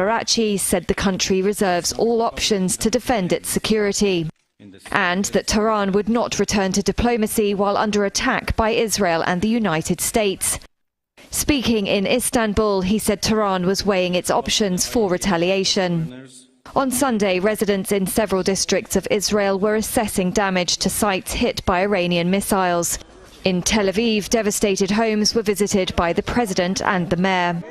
Karachi said the country reserves all options to defend its security, and that Tehran would not return to diplomacy while under attack by Israel and the United States. Speaking in Istanbul, he said Tehran was weighing its options for retaliation. On Sunday, residents in several districts of Israel were assessing damage to sites hit by Iranian missiles. In Tel Aviv, devastated homes were visited by the president and the mayor.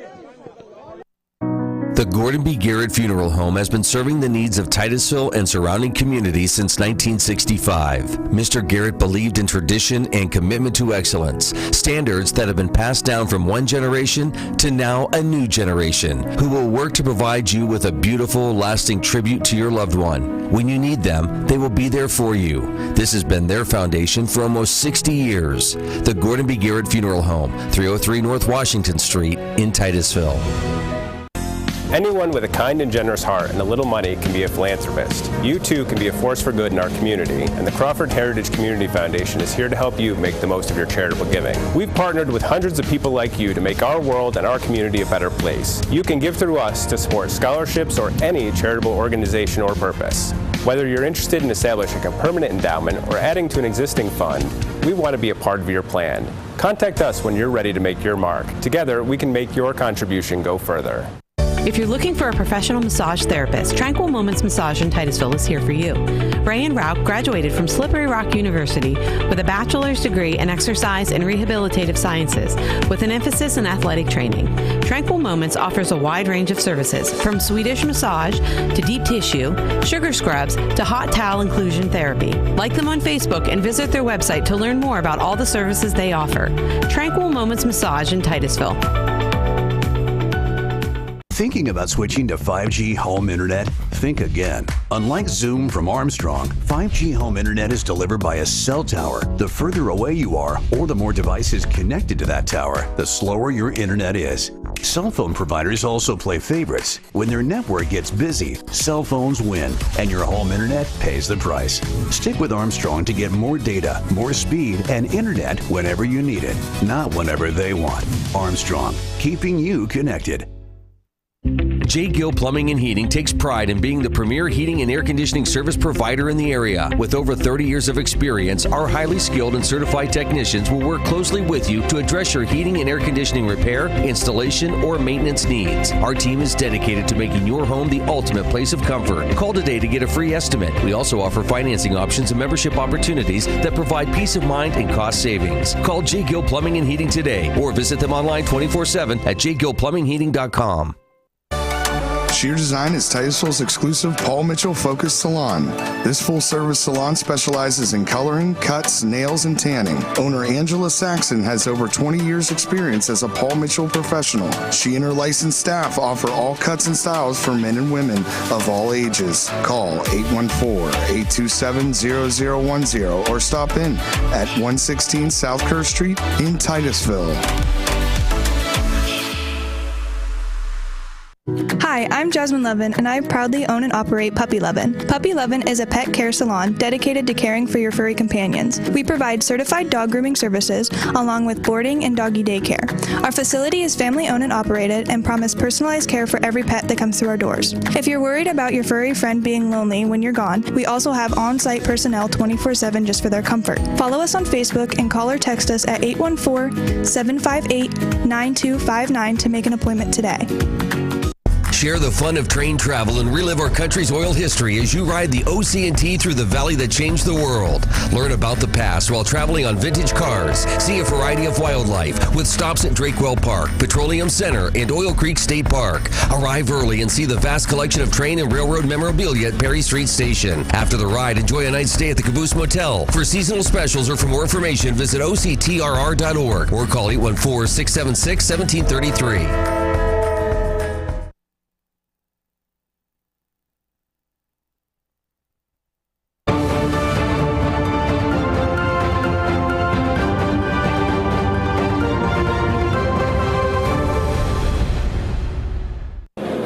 The Gordon B. Garrett Funeral Home has been serving the needs of Titusville and surrounding communities since 1965. Mr. Garrett believed in tradition and commitment to excellence, standards that have been passed down from one generation to now a new generation, who will work to provide you with a beautiful, lasting tribute to your loved one. When you need them, they will be there for you. This has been their foundation for almost 60 years. The Gordon B. Garrett Funeral Home, 303 North Washington Street in Titusville. Anyone with a kind and generous heart and a little money can be a philanthropist. You too can be a force for good in our community, and the Crawford Heritage Community Foundation is here to help you make the most of your charitable giving. We've partnered with hundreds of people like you to make our world and our community a better place. You can give through us to support scholarships or any charitable organization or purpose. Whether you're interested in establishing a permanent endowment or adding to an existing fund, we want to be a part of your plan. Contact us when you're ready to make your mark. Together, we can make your contribution go further. If you're looking for a professional massage therapist, Tranquil Moments Massage in Titusville is here for you. Ray and Rauch graduated from Slippery Rock University with a bachelor's degree in exercise and rehabilitative sciences with an emphasis in athletic training. Tranquil Moments offers a wide range of services, from Swedish massage to deep tissue, sugar scrubs to hot towel inclusion therapy. Like them on Facebook and visit their website to learn more about all the services they offer. Tranquil Moments Massage in Titusville. Thinking about switching to 5G home internet? Think again. Unlike Zoom from Armstrong, 5G home internet is delivered by a cell tower. The further away you are, or the more devices connected to that tower, the slower your internet is. Cell phone providers also play favorites. When their network gets busy, cell phones win, and your home internet pays the price. Stick with Armstrong to get more data, more speed, and internet whenever you need it, not whenever they want. Armstrong, keeping you connected. J. Gill Plumbing and Heating takes pride in being the premier heating and air conditioning service provider in the area. With over 30 years of experience, our highly skilled and certified technicians will work closely with you to address your heating and air conditioning repair, installation, or maintenance needs. Our team is dedicated to making your home the ultimate place of comfort. Call today to get a free estimate. We also offer financing options and membership opportunities that provide peace of mind and cost savings. Call J. Gill Plumbing and Heating today, or visit them online 24/7 at jgillplumbingheating.com. Sheer Design is Titusville's exclusive Paul Mitchell-focused salon. This full-service salon specializes in coloring, cuts, nails, and tanning. Owner Angela Saxon has over 20 years' experience as a Paul Mitchell professional. She and her licensed staff offer all cuts and styles for men and women of all ages. Call 814-827-0010 or stop in at 116 South Kerr Street in Titusville. Hi, I'm Jasmine Levin, and I proudly own and operate Puppy Levin. Puppy Levin is a pet care salon dedicated to caring for your furry companions. We provide certified dog grooming services along with boarding and doggy daycare. Our facility is family-owned and operated and promise personalized care for every pet that comes through our doors. If you're worried about your furry friend being lonely when you're gone, we also have on-site personnel 24/7 just for their comfort. Follow us on Facebook and call or text us at 814-758-9259 to make an appointment today. Share the fun of train travel and relive our country's oil history as you ride the OC&T through the valley that changed the world. Learn about the past while traveling on vintage cars. See a variety of wildlife with stops at Drakewell Park, Petroleum Center, and Oil Creek State Park. Arrive early and see the vast collection of train and railroad memorabilia at Perry Street Station. After the ride, enjoy a night's stay at the Caboose Motel. For seasonal specials or for more information, visit octrr.org or call 814-676-1733.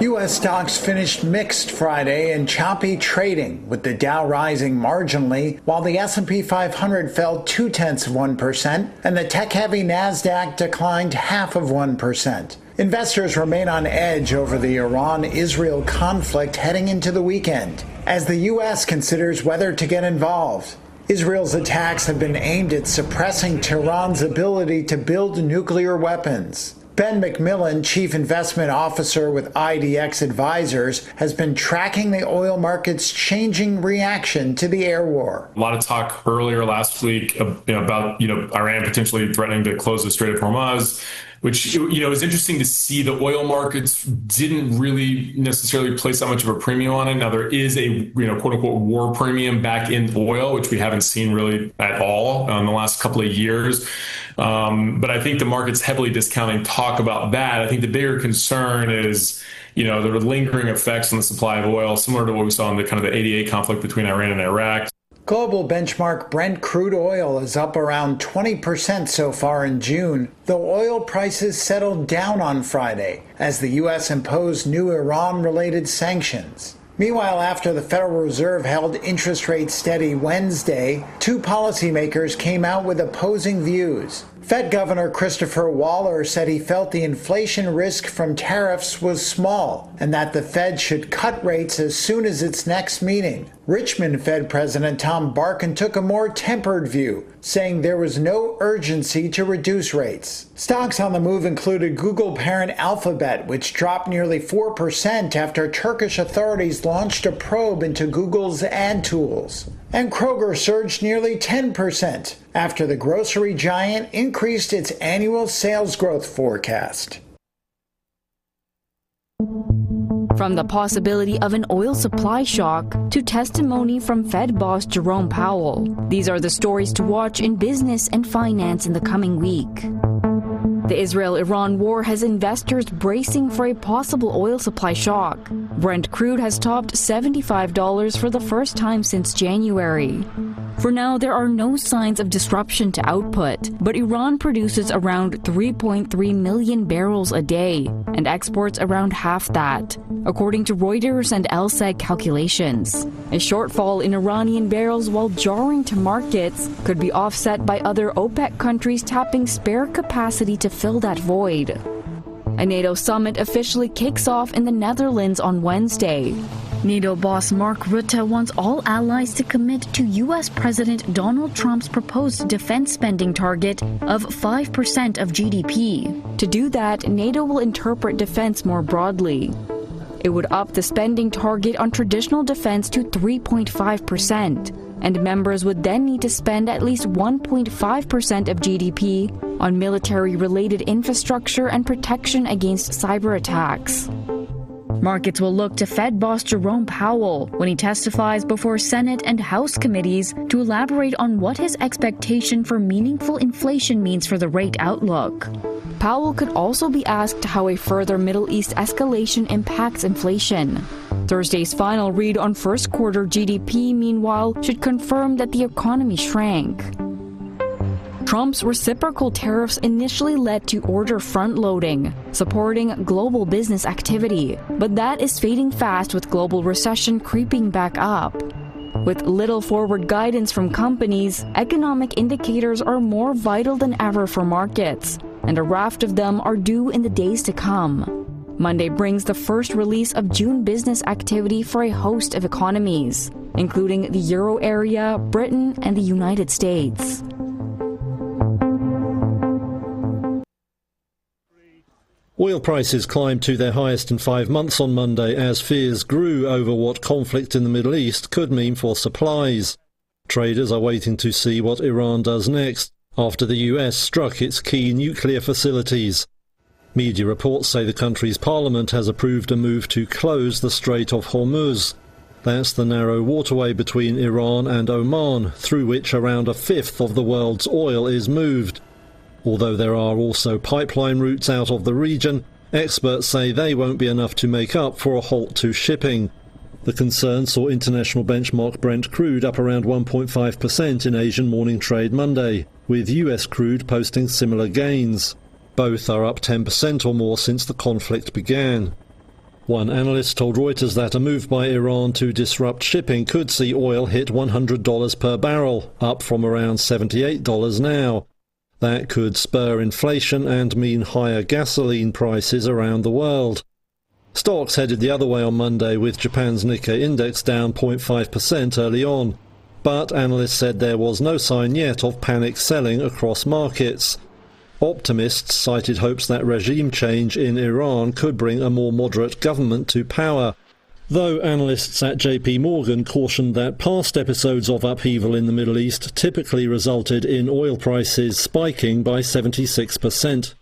U.S. stocks finished mixed Friday in choppy trading, with the Dow rising marginally, while the S&P 500 fell 0.2% and the tech-heavy NASDAQ declined 0.5%. Investors remain on edge over the Iran-Israel conflict heading into the weekend, as the U.S. considers whether to get involved. Israel's attacks have been aimed at suppressing Tehran's ability to build nuclear weapons. Ben McMillan, Chief Investment Officer with IDX Advisors, has been tracking the oil market's changing reaction to the air war. A lot of talk earlier last week about Iran potentially threatening to close the Strait of Hormuz, which is interesting to see. The oil markets didn't really necessarily place that much of a premium on it. Now there is a quote unquote war premium back in oil, which we haven't seen really at all in the last couple of years. But I think the market's heavily discounting talk about that. I think the bigger concern is, the lingering effects on the supply of oil, similar to what we saw in the kind of the 88 conflict between Iran and Iraq. Global benchmark Brent crude oil is up around 20% so far in June, though oil prices settled down on Friday as the U.S. imposed new Iran-related sanctions. Meanwhile, after the Federal Reserve held interest rates steady Wednesday, two policymakers came out with opposing views. Fed Governor Christopher Waller said he felt the inflation risk from tariffs was small and that the Fed should cut rates as soon as its next meeting. Richmond Fed President Tom Barkin took a more tempered view, saying there was no urgency to reduce rates. Stocks on the move included Google parent Alphabet, which dropped nearly 4% after Turkish authorities launched a probe into Google's ad tools. And Kroger surged nearly 10% after the grocery giant increased its annual sales growth forecast. From the possibility of an oil supply shock to testimony from Fed boss Jerome Powell, these are the stories to watch in business and finance in the coming week. The Israel-Iran war has investors bracing for a possible oil supply shock. Brent crude has topped $75 for the first time since January. For now, there are no signs of disruption to output, but Iran produces around 3.3 million barrels a day and exports around half that, according to Reuters and LSEG calculations. A shortfall in Iranian barrels, while jarring to markets, could be offset by other OPEC countries tapping spare capacity to fill that void. A NATO summit officially kicks off in the Netherlands on Wednesday. NATO boss Mark Rutte wants all allies to commit to U.S. President Donald Trump's proposed defense spending target of 5% of GDP. To do that, NATO will interpret defense more broadly. It would up the spending target on traditional defense to 3.5%, and members would then need to spend at least 1.5% of GDP on military-related infrastructure and protection against cyber attacks. Markets will look to Fed boss Jerome Powell when he testifies before Senate and House committees to elaborate on what his expectation for meaningful inflation means for the rate outlook. Powell could also be asked how a further Middle East escalation impacts inflation. Thursday's final read on first quarter GDP, meanwhile, should confirm that the economy shrank. Trump's reciprocal tariffs initially led to order front-loading, supporting global business activity, but that is fading fast with global recession creeping back up. With little forward guidance from companies, economic indicators are more vital than ever for markets, and a raft of them are due in the days to come. Monday brings the first release of June business activity for a host of economies, including the Euro area, Britain, and the United States. Oil prices climbed to their highest in 5 months on Monday as fears grew over what conflict in the Middle East could mean for supplies. Traders are waiting to see what Iran does next after the US struck its key nuclear facilities. Media reports say the country's parliament has approved a move to close the Strait of Hormuz. That's the narrow waterway between Iran and Oman, through which around a fifth of the world's oil is moved. Although there are also pipeline routes out of the region, experts say they won't be enough to make up for a halt to shipping. The concern saw international benchmark Brent crude up around 1.5% in Asian morning trade Monday, with US crude posting similar gains. Both are up 10% or more since the conflict began. One analyst told Reuters that a move by Iran to disrupt shipping could see oil hit $100 per barrel, up from around $78 now. That could spur inflation and mean higher gasoline prices around the world. Stocks headed the other way on Monday, with Japan's Nikkei index down 0.5% early on. But analysts said there was no sign yet of panic selling across markets. Optimists cited hopes that regime change in Iran could bring a more moderate government to power, though analysts at JP Morgan cautioned that past episodes of upheaval in the Middle East typically resulted in oil prices spiking by 76%.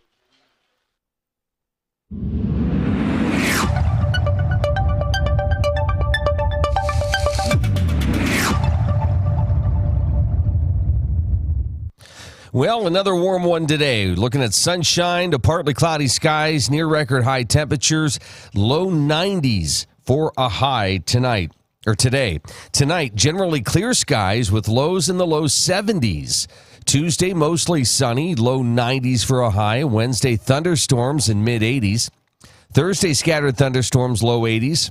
Well, another warm one today. Looking at sunshine to partly cloudy skies, near record high temperatures, low 90s for a high tonight or today. Tonight, generally clear skies with lows in the low 70s. Tuesday, mostly sunny, low 90s for a high. Wednesday, thunderstorms in mid 80s. Thursday, scattered thunderstorms, low 80s.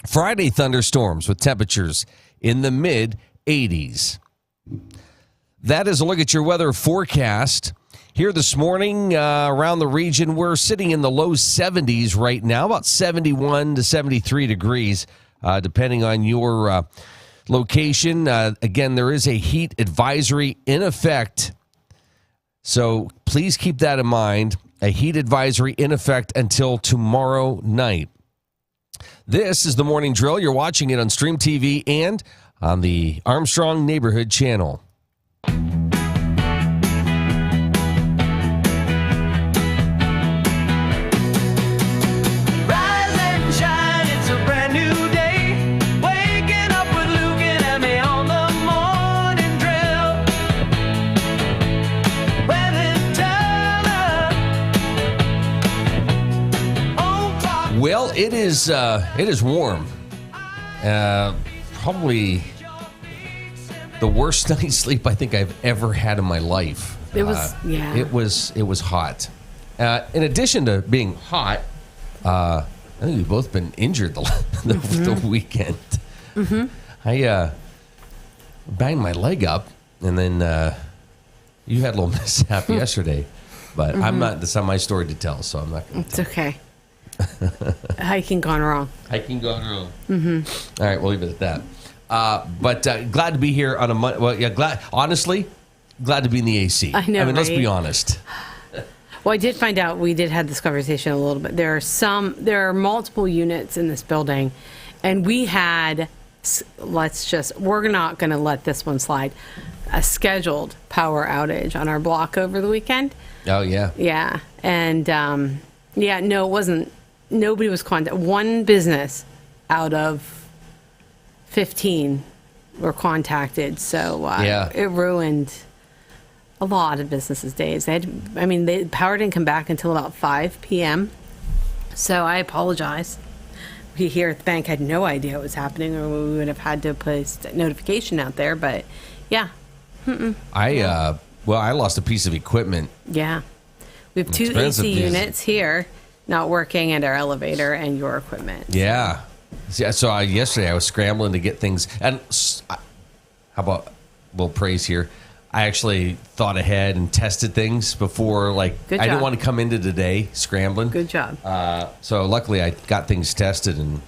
Friday, thunderstorms with temperatures in the mid 80s. That is a look at your weather forecast. Here this morning around the region, we're sitting in the low 70s right now, about 71 to 73 degrees, depending on your location. Again, there is a heat advisory in effect, so please keep that in mind. A heat advisory in effect until tomorrow night. This is the Morning Drill. You're watching it on Stream TV and on the Armstrong Neighborhood Channel. Well, it is warm. Probably the worst night's sleep I think I've ever had in my life. It was It was hot. In addition to being hot, I think we've both been injured the weekend. Mm-hmm. I banged my leg up, and then you had a little mishap yesterday. But that's not my story to tell, so I'm not going to. It's okay. Hiking gone wrong. Hiking gone wrong. Mm-hmm. All right, we'll leave it at that. But glad to be here on a Monday. Well, yeah, honestly, glad to be in the AC. I know, let's right? be honest. Well, I did find out, we did have this conversation a little bit. There are multiple units in this building, and we had, we're not going to let this one slide, a scheduled power outage on our block over the weekend. Oh, yeah. Yeah. And, no, it wasn't. Nobody was contacted. One business out of 15 were contacted. So it ruined a lot of businesses' days. The power didn't come back until about 5 p.m. So I apologize. We here at the bank had no idea what was happening, or we would have had to post a notification out there. But yeah. I lost a piece of equipment. Yeah. We have 2 AC units here not working, and our elevator and your equipment. Yeah. So yesterday I was scrambling to get things. And how about a little praise here? I actually thought ahead and tested things before. I didn't want to come into today scrambling. Good job. So luckily I got things tested. And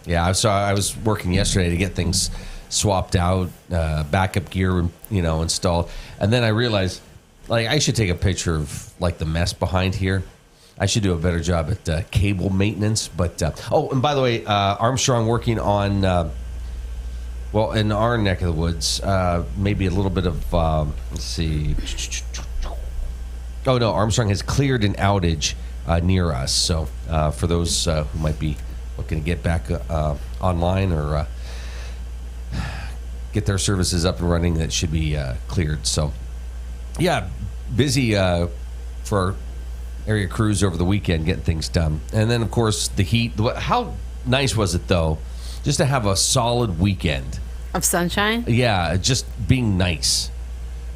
yeah, I was working yesterday to get things swapped out, backup gear, installed. And then I realized, I should take a picture of the mess behind here. I should do a better job at cable maintenance. But and by the way, Armstrong working on in our neck of the woods, maybe a little bit of let's see. Oh no, Armstrong has cleared an outage near us. So for those who might be looking to get back online or get their services up and running, that should be cleared. So yeah, busy for our area crews over the weekend getting things done. And then, of course, the heat. How nice was it, though, just to have a solid weekend? Of sunshine? Yeah, just being nice.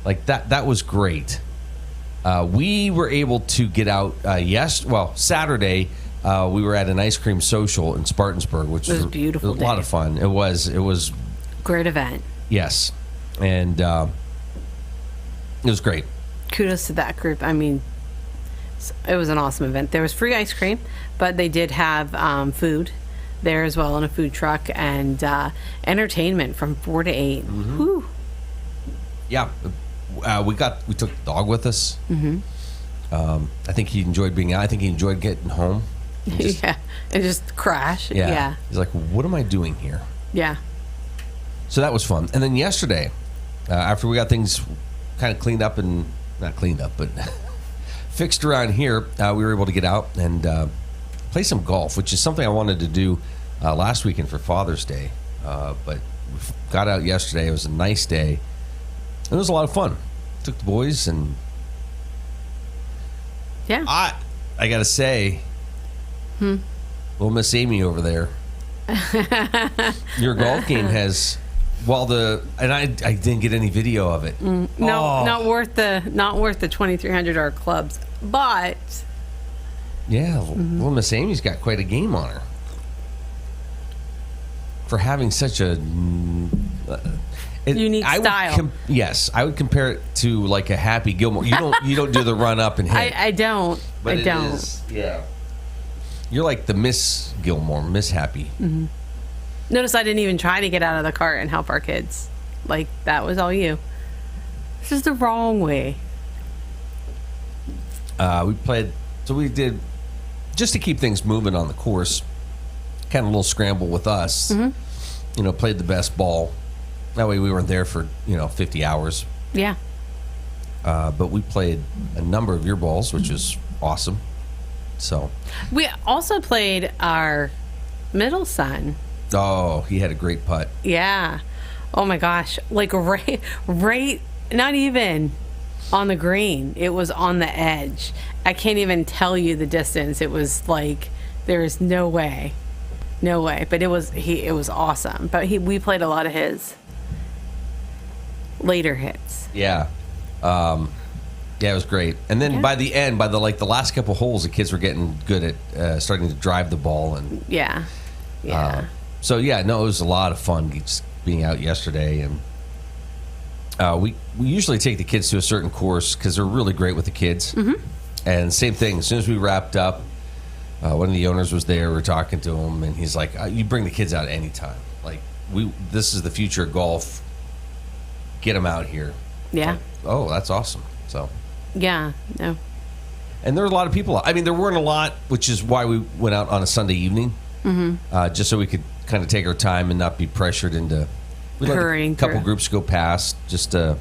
That was great. We were able to get out, Saturday, we were at an ice cream social in Spartansburg, which was beautiful. It was a lot of fun. It was great event. Yes. And it was great. kudos to that group. I mean, it was an awesome event. There was free ice cream, but they did have food there as well in a food truck, and entertainment from 4 to 8. Mm-hmm. Whew. Yeah, we took the dog with us. Mm-hmm. I think he enjoyed being out. I think he enjoyed getting home. Yeah, and just crash. Yeah. He's like, what am I doing here? Yeah. So that was fun. And then yesterday, after we got things kind of cleaned up and not cleaned up, but fixed around here, we were able to get out and play some golf, which is something I wanted to do last weekend for Father's Day. But we got out yesterday. It was a nice day. It was a lot of fun. Took the boys, and yeah, I gotta say, little Miss Amy over there, your golf game has, and I didn't get any video of it. Not worth the $2,300 clubs, but yeah, little Miss Amy's got quite a game on her for having such a unique style. Yes, I would compare it to like a Happy Gilmore. You don't do the run up and hit. I don't. But I don't. Yeah. You're like the Miss Gilmore, Miss Happy. Mm-hmm. Notice I didn't even try to get out of the cart and help our kids. Like, that was all you. This is the wrong way. We did, just to keep things moving on the course, kind of a little scramble with us. Mm-hmm. Played the best ball. That way we weren't there for, 50 hours. Yeah. But we played a number of your balls, which is awesome. So we also played our middle son. Oh, he had a great putt. Yeah. Oh my gosh. Like right, not even on the green. It was on the edge. I can't even tell you the distance. It was like, there is no way. No way. But it was awesome. But we played a lot of his later hits. Yeah. Yeah, it was great. And then by the end, by the last couple holes, the kids were getting good at starting to drive the ball. And yeah. So, it was a lot of fun just being out yesterday. And we usually take the kids to a certain course because they're really great with the kids. Mm-hmm. And same thing, as soon as we wrapped up, one of the owners was there. We were talking to him, and he's like, you bring the kids out anytime. Like, this is the future of golf. Get them out here. Yeah. Like, oh, that's awesome. So. Yeah, no. And there were a lot of people. I mean, there weren't a lot, which is why we went out on a Sunday evening, just so we could kind of take our time and not be pressured into hurrying. A couple groups go past, just so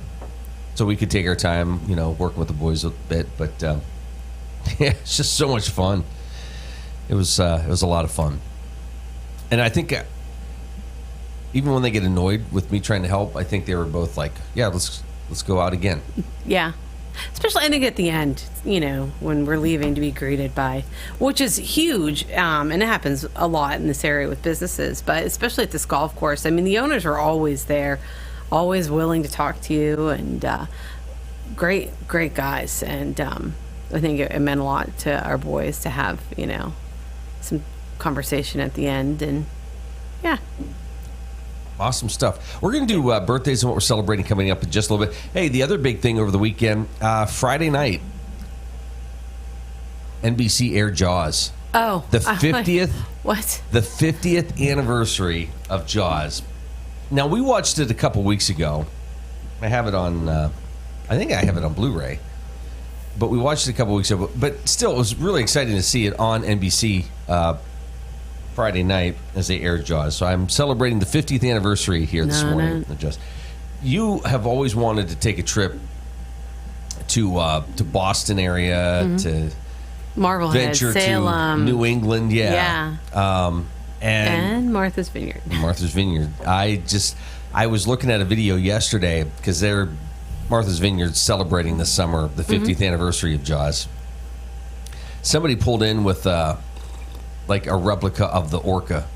we could take our time, working with the boys a bit. But yeah, it's just so much fun. It was a lot of fun, and I think even when they get annoyed with me trying to help, I think they were both like, "Yeah, let's go out again." Yeah. Especially, I think, at the end, when we're leaving to be greeted by, which is huge, and it happens a lot in this area with businesses, but especially at this golf course. I mean, the owners are always there, always willing to talk to you, and great guys. And I think it meant a lot to our boys to have, some conversation at the end, and yeah. Awesome stuff. We're going to do birthdays and what we're celebrating coming up in just a little bit. Hey, the other big thing over the weekend, Friday night, NBC aired Jaws. Oh. The 50th. What? The 50th anniversary of Jaws. Now, we watched it a couple weeks ago. I have it on, I think I have it on Blu-ray. But we watched it a couple weeks ago. But still, it was really exciting to see it on NBC Friday night as they aired Jaws. So I'm celebrating the 50th anniversary here this morning. You have always wanted to take a trip to Boston area, to Marblehead, Salem, to New England, and Martha's Vineyard. Martha's Vineyard. I was looking at a video yesterday because they're Martha's Vineyard celebrating this summer the 50th anniversary of Jaws. Somebody pulled in with like a replica of the Orca,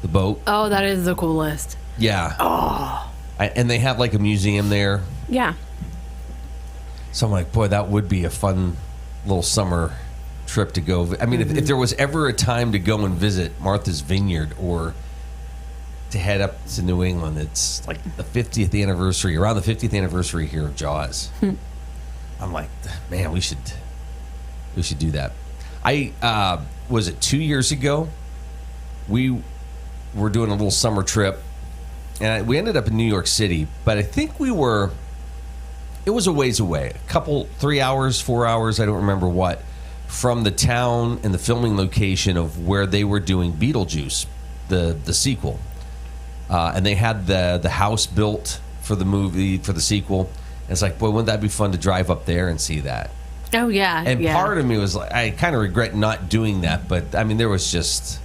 the boat. Oh, that is the coolest. Yeah. Oh. And they have like a museum there. Yeah. So I'm like, boy, that would be a fun little summer trip to go. I mean, if there was ever a time to go and visit Martha's Vineyard or to head up to New England, it's like the 50th anniversary, around the 50th anniversary here of Jaws. I'm like, man, we should do that. Was it 2 years ago? We were doing a little summer trip, and we ended up in New York City, but I think it was a ways away, 3 hours, 4 hours, I don't remember what, from the town and the filming location of where they were doing Beetlejuice, the sequel. And they had the house built for the movie, for the sequel. And it's like, boy, wouldn't that be fun to drive up there and see that? Oh, yeah. And part of me was like, I kind of regret not doing that. But, I mean, there was just...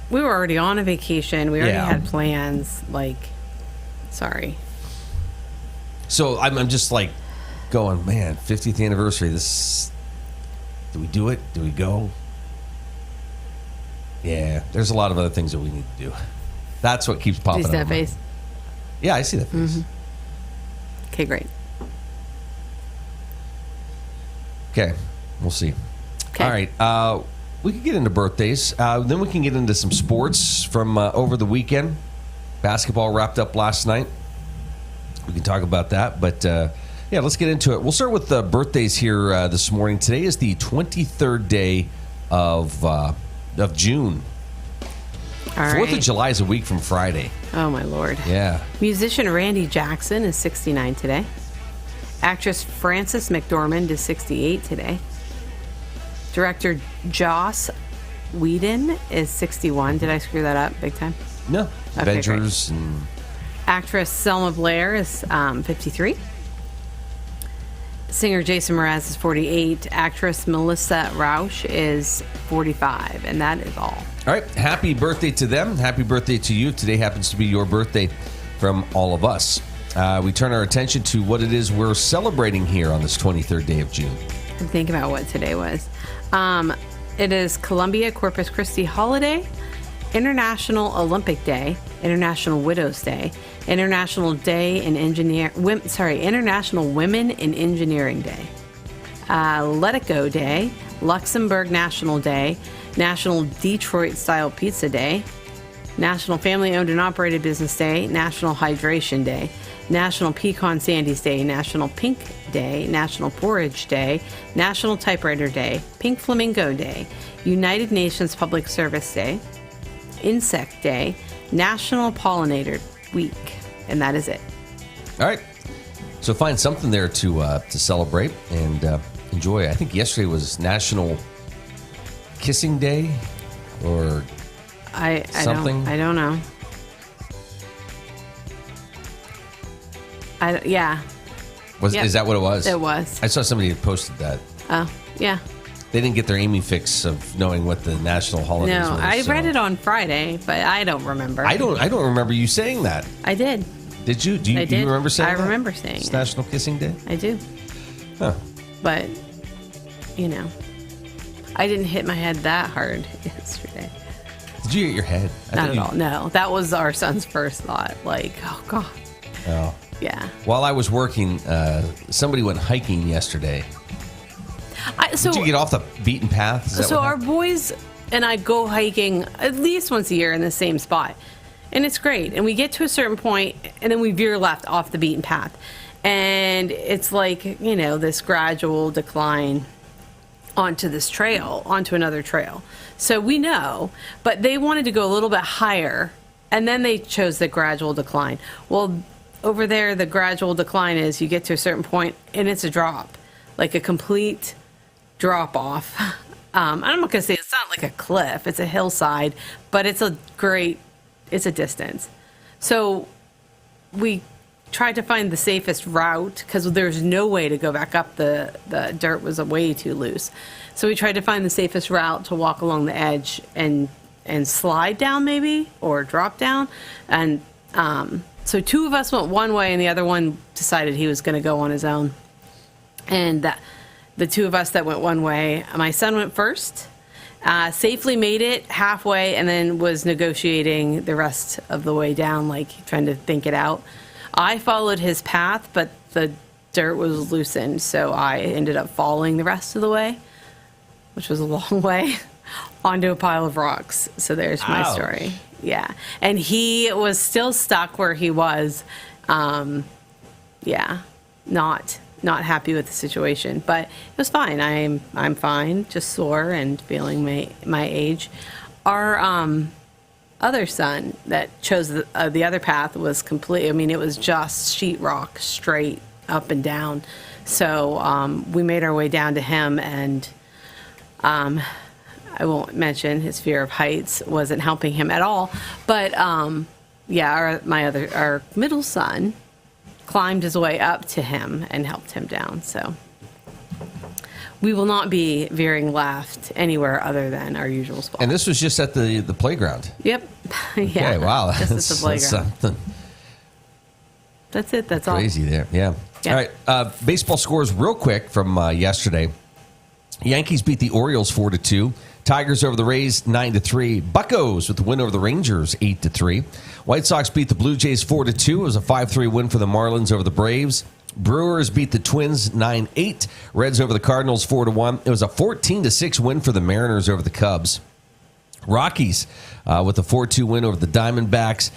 We were already on a vacation. We already had plans. Like, sorry. So I'm just like going, man, 50th anniversary. Do we do it? Do we go? Yeah, there's a lot of other things that we need to do. That's what keeps popping up. Do you see that face? Yeah, I see that face. Mm-hmm. Okay, great. Okay, we'll see. Okay. All right, we can get into birthdays. Then we can get into some sports from over the weekend. Basketball wrapped up last night. We can talk about that, but yeah, let's get into it. We'll start with birthdays here this morning. Today is the 23rd day of June. All 4th right. of July is a week from Friday. Oh, my Lord. Yeah. Musician Randy Jackson is 69 today. Actress Frances McDormand is 68 today. Director Joss Whedon is 61. Did I screw that up big time? No. Okay, Avengers. And... Actress Selma Blair is 53. Singer Jason Mraz is 48. Actress Melissa Rauch is 45. And that is all. All right. Happy birthday to them. Happy birthday to you. Today happens to be your birthday from all of us. We turn our attention to what it is we're celebrating here on this 23rd day of June. I'm thinking about what today was. It is Columbia Corpus Christi holiday, International Olympic Day, International Widows Day, International Women in Engineering Day, Let It Go Day, Luxembourg National Day, National Detroit Style Pizza Day, National Family Owned and Operated Business Day, National Hydration Day, National Pecan Sandies Day, National Pink Day, National Porridge Day, National Typewriter Day, Pink Flamingo Day, United Nations Public Service Day, Insect Day, National Pollinator Week, and that is it. All right. So find something there to celebrate and enjoy. I think yesterday was National Kissing Day or something. I don't know. Yeah. Is that what it was? It was. I saw somebody had posted that. Oh, yeah. They didn't get their Amy fix of knowing what the national holidays were. No, I read it on Friday, but I don't remember. I don't remember you saying that. I did. Did you? Do you remember saying that? I remember saying it's it. National Kissing Day? I do. Huh. But, I didn't hit my head that hard yesterday. Did you hit your head? Not at all. No, that was our son's first thought. Like, oh, God. Oh. Yeah. While I was working, somebody went hiking yesterday. Did you get off the beaten path? So our boys and I go hiking at least once a year in the same spot. And it's great. And we get to a certain point, and then we veer left off the beaten path. And it's like, this gradual decline onto this trail, onto another trail. So we know, but they wanted to go a little bit higher, and then they chose the gradual decline. Well, over there, the gradual decline is you get to a certain point, and it's a drop, like a complete drop off. I'm not going to say it's not like a cliff, it's a hillside, but it's a distance. So we tried to find the safest route because there's no way to go back up. The dirt was way too loose. So we tried to find the safest route to walk along the edge and slide down maybe, or drop down. And so two of us went one way and the other one decided he was going to go on his own. And the two of us that went one way, my son went first, safely made it halfway, and then was negotiating the rest of the way down, like trying to think it out. I followed his path, but the dirt was loosened, so I ended up falling the rest of the way, which was a long way, onto a pile of rocks. So there's my story. Yeah. And he was still stuck where he was. Not not happy with the situation, but it was fine. I'm fine, just sore and feeling my age. Our other son that chose the other path was complete. I mean, it was just sheetrock straight up and down. So we made our way down to him, and I won't mention his fear of heights wasn't helping him at all. But our middle son climbed his way up to him and helped him down. So we will not be veering left anywhere other than our usual spot. And this was just at the playground. Yep. Yeah. Okay, wow. Just at the playground. That's it. That's all. Crazy there. Yeah. All right. Baseball scores real quick from yesterday. Yankees beat the Orioles 4-2. Tigers over the Rays 9-3. Buccos with the win over the Rangers 8-3. White Sox beat the Blue Jays 4-2. It was a 5-3 win for the Marlins over the Braves. Brewers beat the Twins 9-8. Reds over the Cardinals 4-1. It was a 14-6 win for the Mariners over the Cubs. Rockies with a 4-2 win over the Diamondbacks.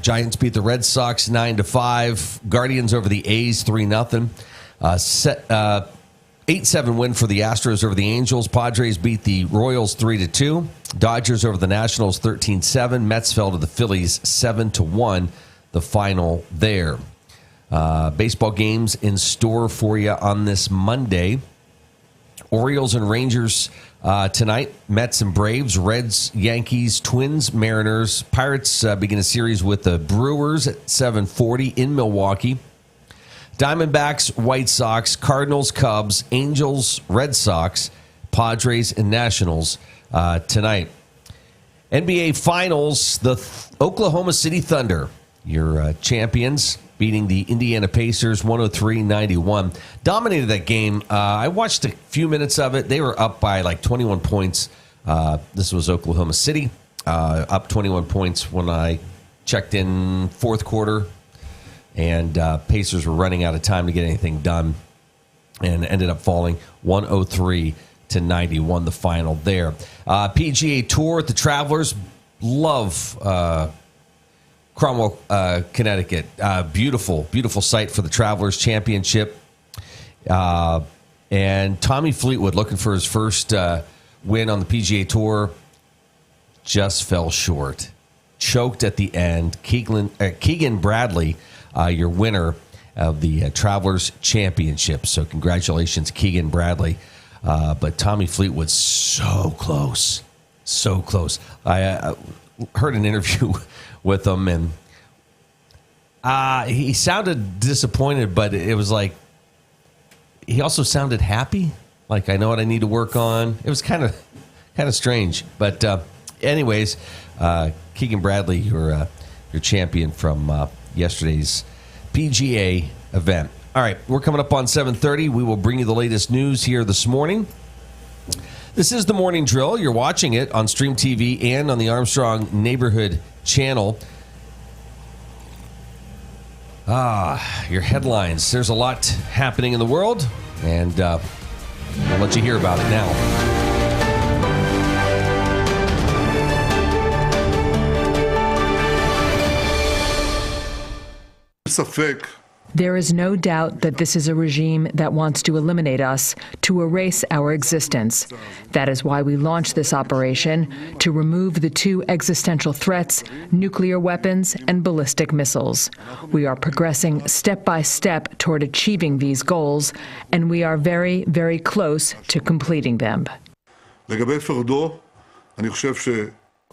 Giants beat the Red Sox 9-5. Guardians over the A's 3-0. 8-7 win for the Astros over the Angels. Padres beat the Royals 3-2. Dodgers over the Nationals 13-7. Mets fell to the Phillies 7-1. The final there. Baseball games in store for you on this Monday. Orioles and Rangers tonight. Mets and Braves. Reds, Yankees, Twins, Mariners. Pirates begin a series with the Brewers at 7:40 in Milwaukee. Diamondbacks, White Sox, Cardinals, Cubs, Angels, Red Sox, Padres, and Nationals tonight. NBA Finals, the Oklahoma City Thunder, your champions, beating the Indiana Pacers 103-91. Dominated that game. I watched a few minutes of it. They were up by like 21 points. This was Oklahoma City, up 21 points when I checked in fourth quarter. And Pacers were running out of time to get anything done and ended up falling 103-91, the final there. PGA Tour at the Travelers. Love Cromwell, Connecticut. Beautiful, beautiful site for the Travelers Championship. And Tommy Fleetwood, looking for his first win on the PGA Tour, just fell short. Choked at the end. Keegan Bradley, your winner of the Travelers Championship. So congratulations, Keegan Bradley. But Tommy Fleetwood's so close. So close. I heard an interview with him, and he sounded disappointed, but it was like he also sounded happy. Like, I know what I need to work on. It was kind of strange. But anyways, Keegan Bradley, your champion from yesterday's PGA event. All right, we're coming up on 7:30. We will bring you the latest news here this morning. This is the Morning Drill. You're watching it on Stream TV and on the Armstrong Neighborhood Channel. Your headlines. There's a lot happening in the world, and we'll let you hear about it now. There is no doubt that this is a regime that wants to eliminate us, to erase our existence. That is why we launched this operation, to remove the two existential threats, nuclear weapons and ballistic missiles. We are progressing step by step toward achieving these goals, and we are very, very close to completing them.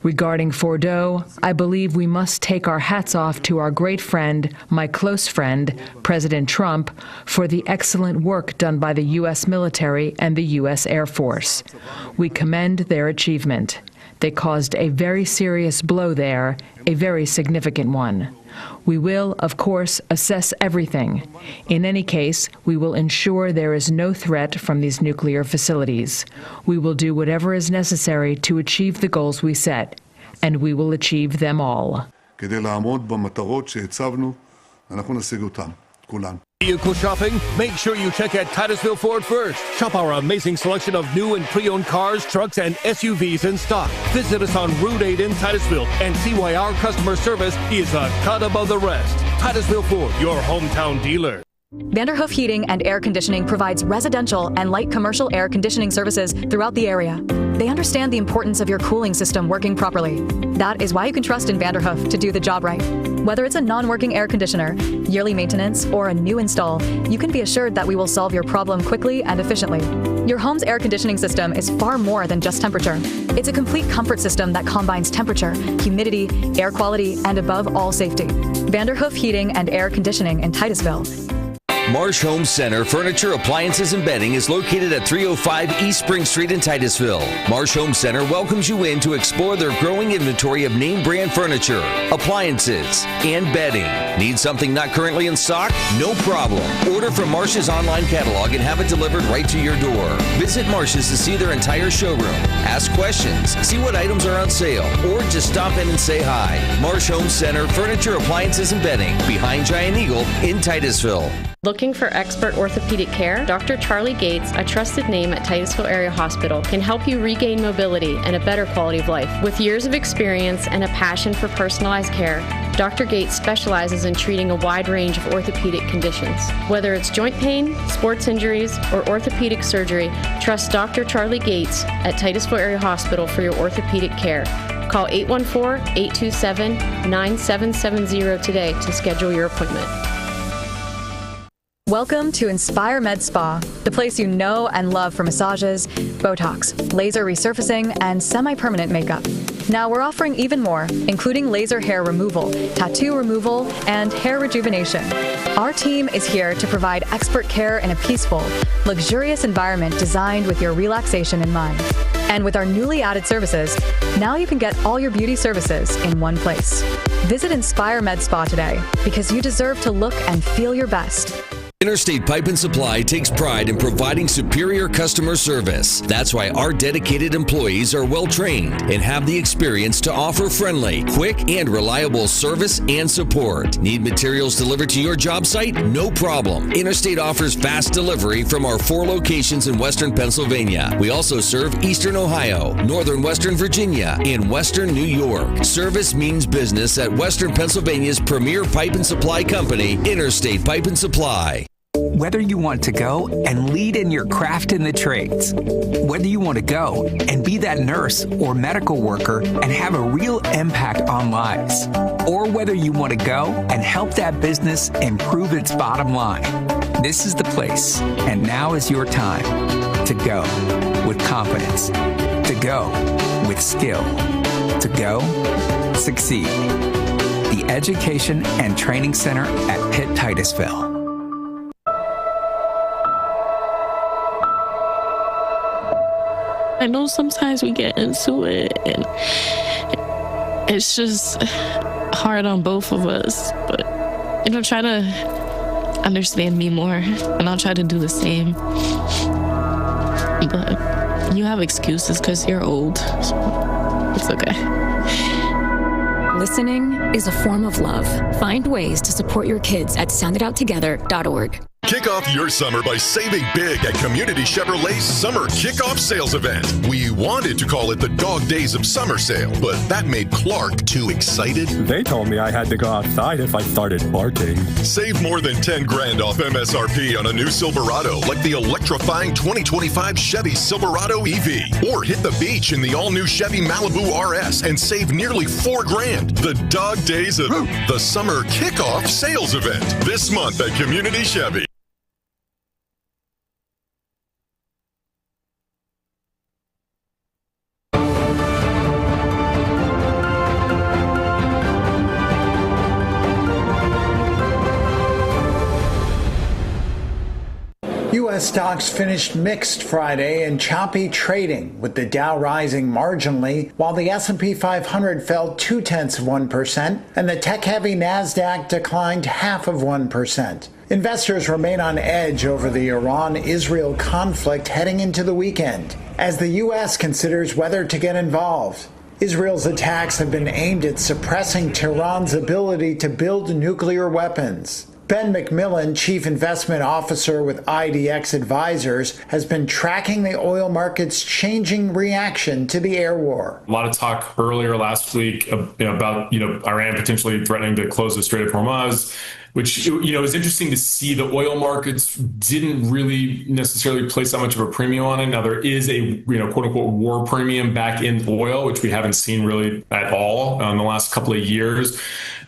Regarding Fordo, I believe we must take our hats off to our great friend, my close friend, President Trump, for the excellent work done by the U.S. military and the U.S. Air Force. We commend their achievement. They caused a very serious blow there, a very significant one. We will, of course, assess everything. In any case, we will ensure there is no threat from these nuclear facilities. We will do whatever is necessary to achieve the goals we set, and we will achieve them all. Vehicle shopping? Make sure you check out Titusville Ford first. Shop our amazing selection of new and pre-owned cars, trucks, and SUVs in stock. Visit us on Route 8 in Titusville and see why our customer service is a cut above the rest. Titusville Ford, your hometown dealer. Vanderhoof Heating and Air Conditioning provides residential and light commercial air conditioning services throughout the area. They understand the importance of your cooling system working properly. That is why you can trust in Vanderhoof to do the job right. Whether it's a non-working air conditioner, yearly maintenance, or a new install, you can be assured that we will solve your problem quickly and efficiently. Your home's air conditioning system is far more than just temperature. It's a complete comfort system that combines temperature, humidity, air quality, and above all, safety. Vanderhoof Heating and Air Conditioning in Titusville. Marsh Home Center Furniture, Appliances, and Bedding is located at 305 East Spring Street in Titusville. Marsh Home Center welcomes you in to explore their growing inventory of name brand furniture, appliances, and bedding. Need something not currently in stock? No problem. Order from Marsh's online catalog and have it delivered right to your door. Visit Marsh's to see their entire showroom. Ask questions, see what items are on sale, or just stop in and say hi. Marsh Home Center Furniture, Appliances, and Bedding, behind Giant Eagle in Titusville. Looking for expert orthopedic care? Dr. Charlie Gates, a trusted name at Titusville Area Hospital, can help you regain mobility and a better quality of life. With years of experience and a passion for personalized care, Dr. Gates specializes in treating a wide range of orthopedic conditions. Whether it's joint pain, sports injuries, or orthopedic surgery, trust Dr. Charlie Gates at Titusville Area Hospital for your orthopedic care. Call 814-827-9770 today to schedule your appointment. Welcome to Inspire Med Spa, the place you know and love for massages, Botox, laser resurfacing, and semi-permanent makeup. Now we're offering even more, including laser hair removal, tattoo removal, and hair rejuvenation. Our team is here to provide expert care in a peaceful, luxurious environment designed with your relaxation in mind. And with our newly added services, now you can get all your beauty services in one place. Visit Inspire Med Spa today, because you deserve to look and feel your best. Interstate Pipe and Supply takes pride in providing superior customer service. That's why our dedicated employees are well trained and have the experience to offer friendly, quick, and reliable service and support. Need materials delivered to your job site? No problem. Interstate offers fast delivery from our 4 locations in Western Pennsylvania. We also serve Eastern Ohio, Northern Western Virginia, and Western New York. Service means business at Western Pennsylvania's premier pipe and supply company, Interstate Pipe and Supply. Whether you want to go and lead in your craft in the trades, whether you want to go and be that nurse or medical worker and have a real impact on lives, or whether you want to go and help that business improve its bottom line, this is the place. And now is your time to go with confidence, to go with skill, to go succeed. The Education and Training Center at Pitt Titusville. I know sometimes we get into it and it's just hard on both of us, but try to understand me more and I'll try to do the same. But you have excuses because you're old, so it's okay. Listening is a form of love. Find ways to support your kids at sounditouttogether.org. Kick off your summer by saving big at Community Chevrolet's Summer Kickoff Sales Event. We wanted to call it the Dog Days of Summer Sale, but that made Clark too excited. They told me I had to go outside if I started barking. Save more than $10,000 off MSRP on a new Silverado, like the electrifying 2025 Chevy Silverado EV. Or hit the beach in the all-new Chevy Malibu RS and save nearly $4,000. The Dog Days of the Summer Kickoff Sales Event. This month at Community Chevy. U.S. stocks finished mixed Friday in choppy trading, with the Dow rising marginally, while the S&P 500 fell 0.2% and the tech-heavy Nasdaq declined 0.5%. Investors remain on edge over the Iran-Israel conflict heading into the weekend, as the U.S. considers whether to get involved. Israel's attacks have been aimed at suppressing Tehran's ability to build nuclear weapons. Ben McMillan, Chief Investment Officer with IDX Advisors, has been tracking the oil market's changing reaction to the air war. A lot of talk earlier last week about Iran potentially threatening to close the Strait of Hormuz. which, is interesting to see. The oil markets didn't really necessarily place that much of a premium on it. Now there is a, quote unquote war premium back in oil, which we haven't seen really at all in the last couple of years.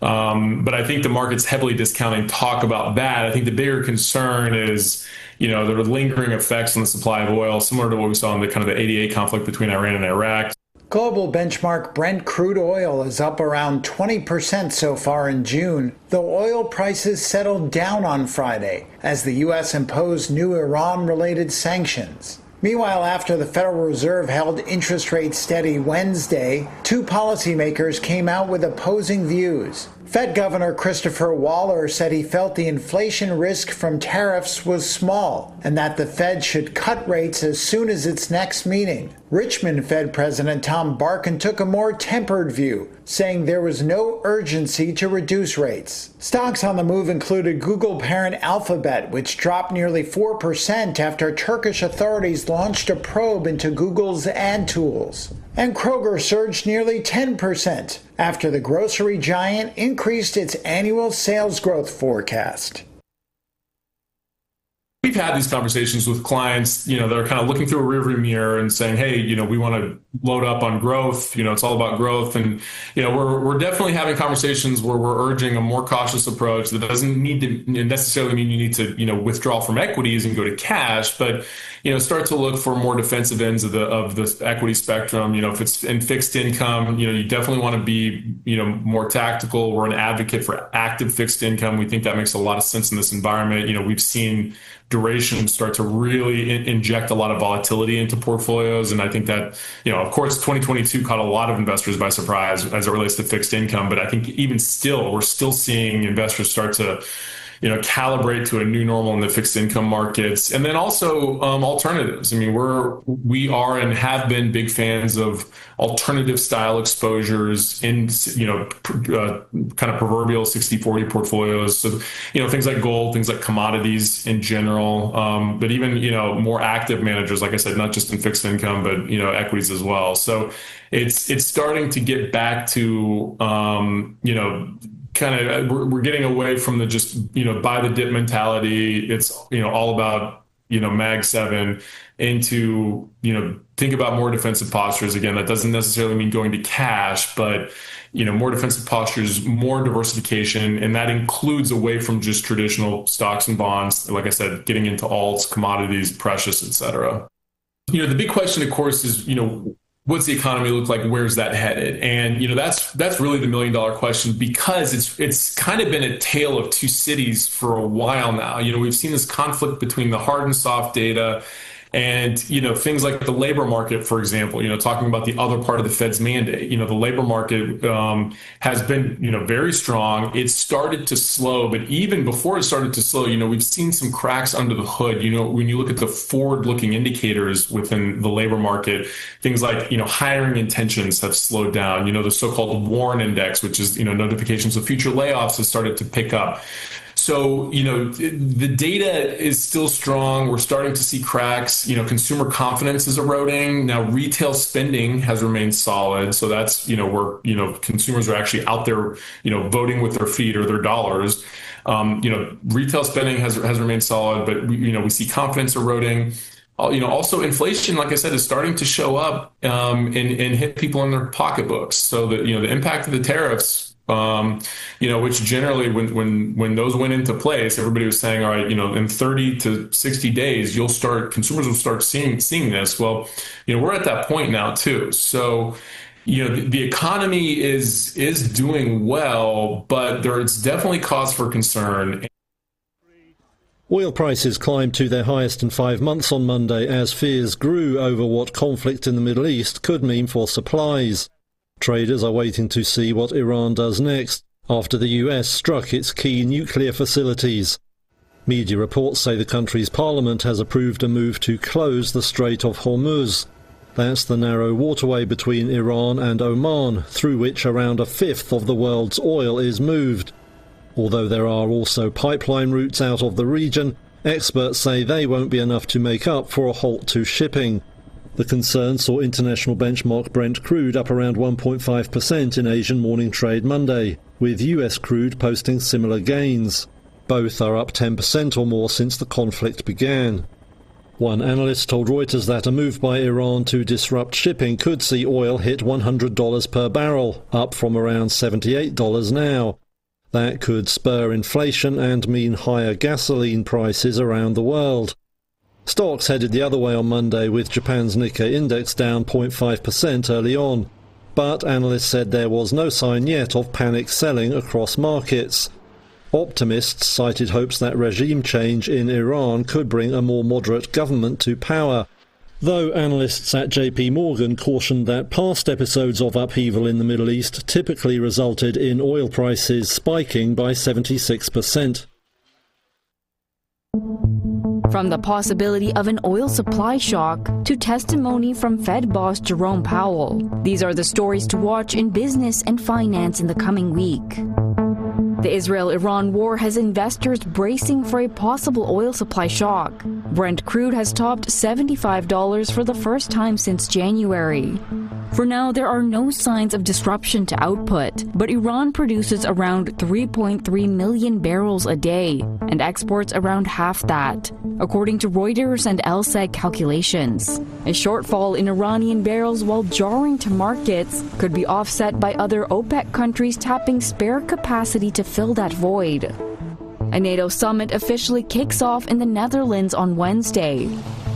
But I think the market's heavily discounting talk about that. I think the bigger concern is, there are lingering effects on the supply of oil, similar to what we saw in the kind of the 88 conflict between Iran and Iraq. Global benchmark Brent crude oil is up around 20% so far in June, though oil prices settled down on Friday as the U.S. imposed new Iran-related sanctions. Meanwhile, after the Federal Reserve held interest rates steady Wednesday, two policymakers came out with opposing views. Fed Governor Christopher Waller said he felt the inflation risk from tariffs was small and that the Fed should cut rates as soon as its next meeting. Richmond Fed President Tom Barkin took a more tempered view, saying there was no urgency to reduce rates. Stocks on the move included Google parent Alphabet, which dropped nearly 4% after Turkish authorities launched a probe into Google's ad tools. And Kroger surged nearly 10% after the grocery giant increased its annual sales growth forecast. We've had these conversations with clients, that are kind of looking through a rearview mirror and saying, hey, we want to load up on growth. It's all about growth. And, we're definitely having conversations where we're urging a more cautious approach that doesn't need to necessarily mean you need to, withdraw from equities and go to cash, but, start to look for more defensive ends of the equity spectrum. If it's in fixed income, you definitely want to be, more tactical. We're an advocate for active fixed income. We think that makes a lot of sense in this environment. We've seen duration start to really inject a lot of volatility into portfolios. And I think that, of course, 2022 caught a lot of investors by surprise as it relates to fixed income. But I think even still, we're still seeing investors start to, calibrate to a new normal in the fixed income markets. And then also alternatives. I mean, we are and have been big fans of alternative style exposures in, kind of proverbial 60-40 portfolios. So, things like gold, things like commodities in general, but even, more active managers, like I said, not just in fixed income, but, equities as well. So it's starting to get back to, kind of, we're getting away from the just, buy the dip mentality. It's, all about, Mag 7 into, think about more defensive postures. Again, that doesn't necessarily mean going to cash, but, more defensive postures, more diversification. And that includes away from just traditional stocks and bonds. Like I said, getting into alts, commodities, precious, et cetera. The big question, of course, is, what's the economy look like? Where's that headed? And, that's really the $1 million question, because it's kind of been a tale of two cities for a while now. We've seen this conflict between the hard and soft data and, things like the labor market, for example, talking about the other part of the Fed's mandate. The labor market has been, very strong. It started to slow, but even before it started to slow, we've seen some cracks under the hood. When you look at the forward-looking indicators within the labor market, things like, hiring intentions have slowed down. The so-called Warren Index, which is, notifications of future layoffs, has started to pick up. So, the data is still strong. We're starting to see cracks. Consumer confidence is eroding. Now, retail spending has remained solid. So that's, where, consumers are actually out there, voting with their feet or their dollars. Retail spending has remained solid, but we see confidence eroding. Also inflation, like I said, is starting to show up and hit people in their pocketbooks. So the impact of the tariffs, which generally when those went into place, everybody was saying, all right, in 30 to 60 days, consumers will start seeing this. Well, we're at that point now too. So, the economy is doing well, but there's definitely cause for concern. Oil prices climbed to their highest in 5 months on Monday as fears grew over what conflict in the Middle East could mean for supplies. Traders are waiting to see what Iran does next after the US struck its key nuclear facilities. Media reports say the country's parliament has approved a move to close the Strait of Hormuz. That's the narrow waterway between Iran and Oman, through which around a fifth of the world's oil is moved. Although there are also pipeline routes out of the region, experts say they won't be enough to make up for a halt to shipping. The concern saw international benchmark Brent crude up around 1.5% in Asian morning trade Monday, with US crude posting similar gains. Both are up 10% or more since the conflict began. One analyst told Reuters that a move by Iran to disrupt shipping could see oil hit $100 per barrel, up from around $78 now. That could spur inflation and mean higher gasoline prices around the world. Stocks headed the other way on Monday, with Japan's Nikkei index down 0.5% early on. But analysts said there was no sign yet of panic selling across markets. Optimists cited hopes that regime change in Iran could bring a more moderate government to power, though analysts at JP Morgan cautioned that past episodes of upheaval in the Middle East typically resulted in oil prices spiking by 76%. From the possibility of an oil supply shock to testimony from Fed boss Jerome Powell, these are the stories to watch in business and finance in the coming week. The Israel-Iran war has investors bracing for a possible oil supply shock. Brent crude has topped $75 for the first time since January. For now, there are no signs of disruption to output, but Iran produces around 3.3 million barrels a day and exports around half that, according to Reuters and LSEG calculations. A shortfall in Iranian barrels, while jarring to markets, could be offset by other OPEC countries tapping spare capacity to fill that void. A NATO summit officially kicks off in the Netherlands on Wednesday.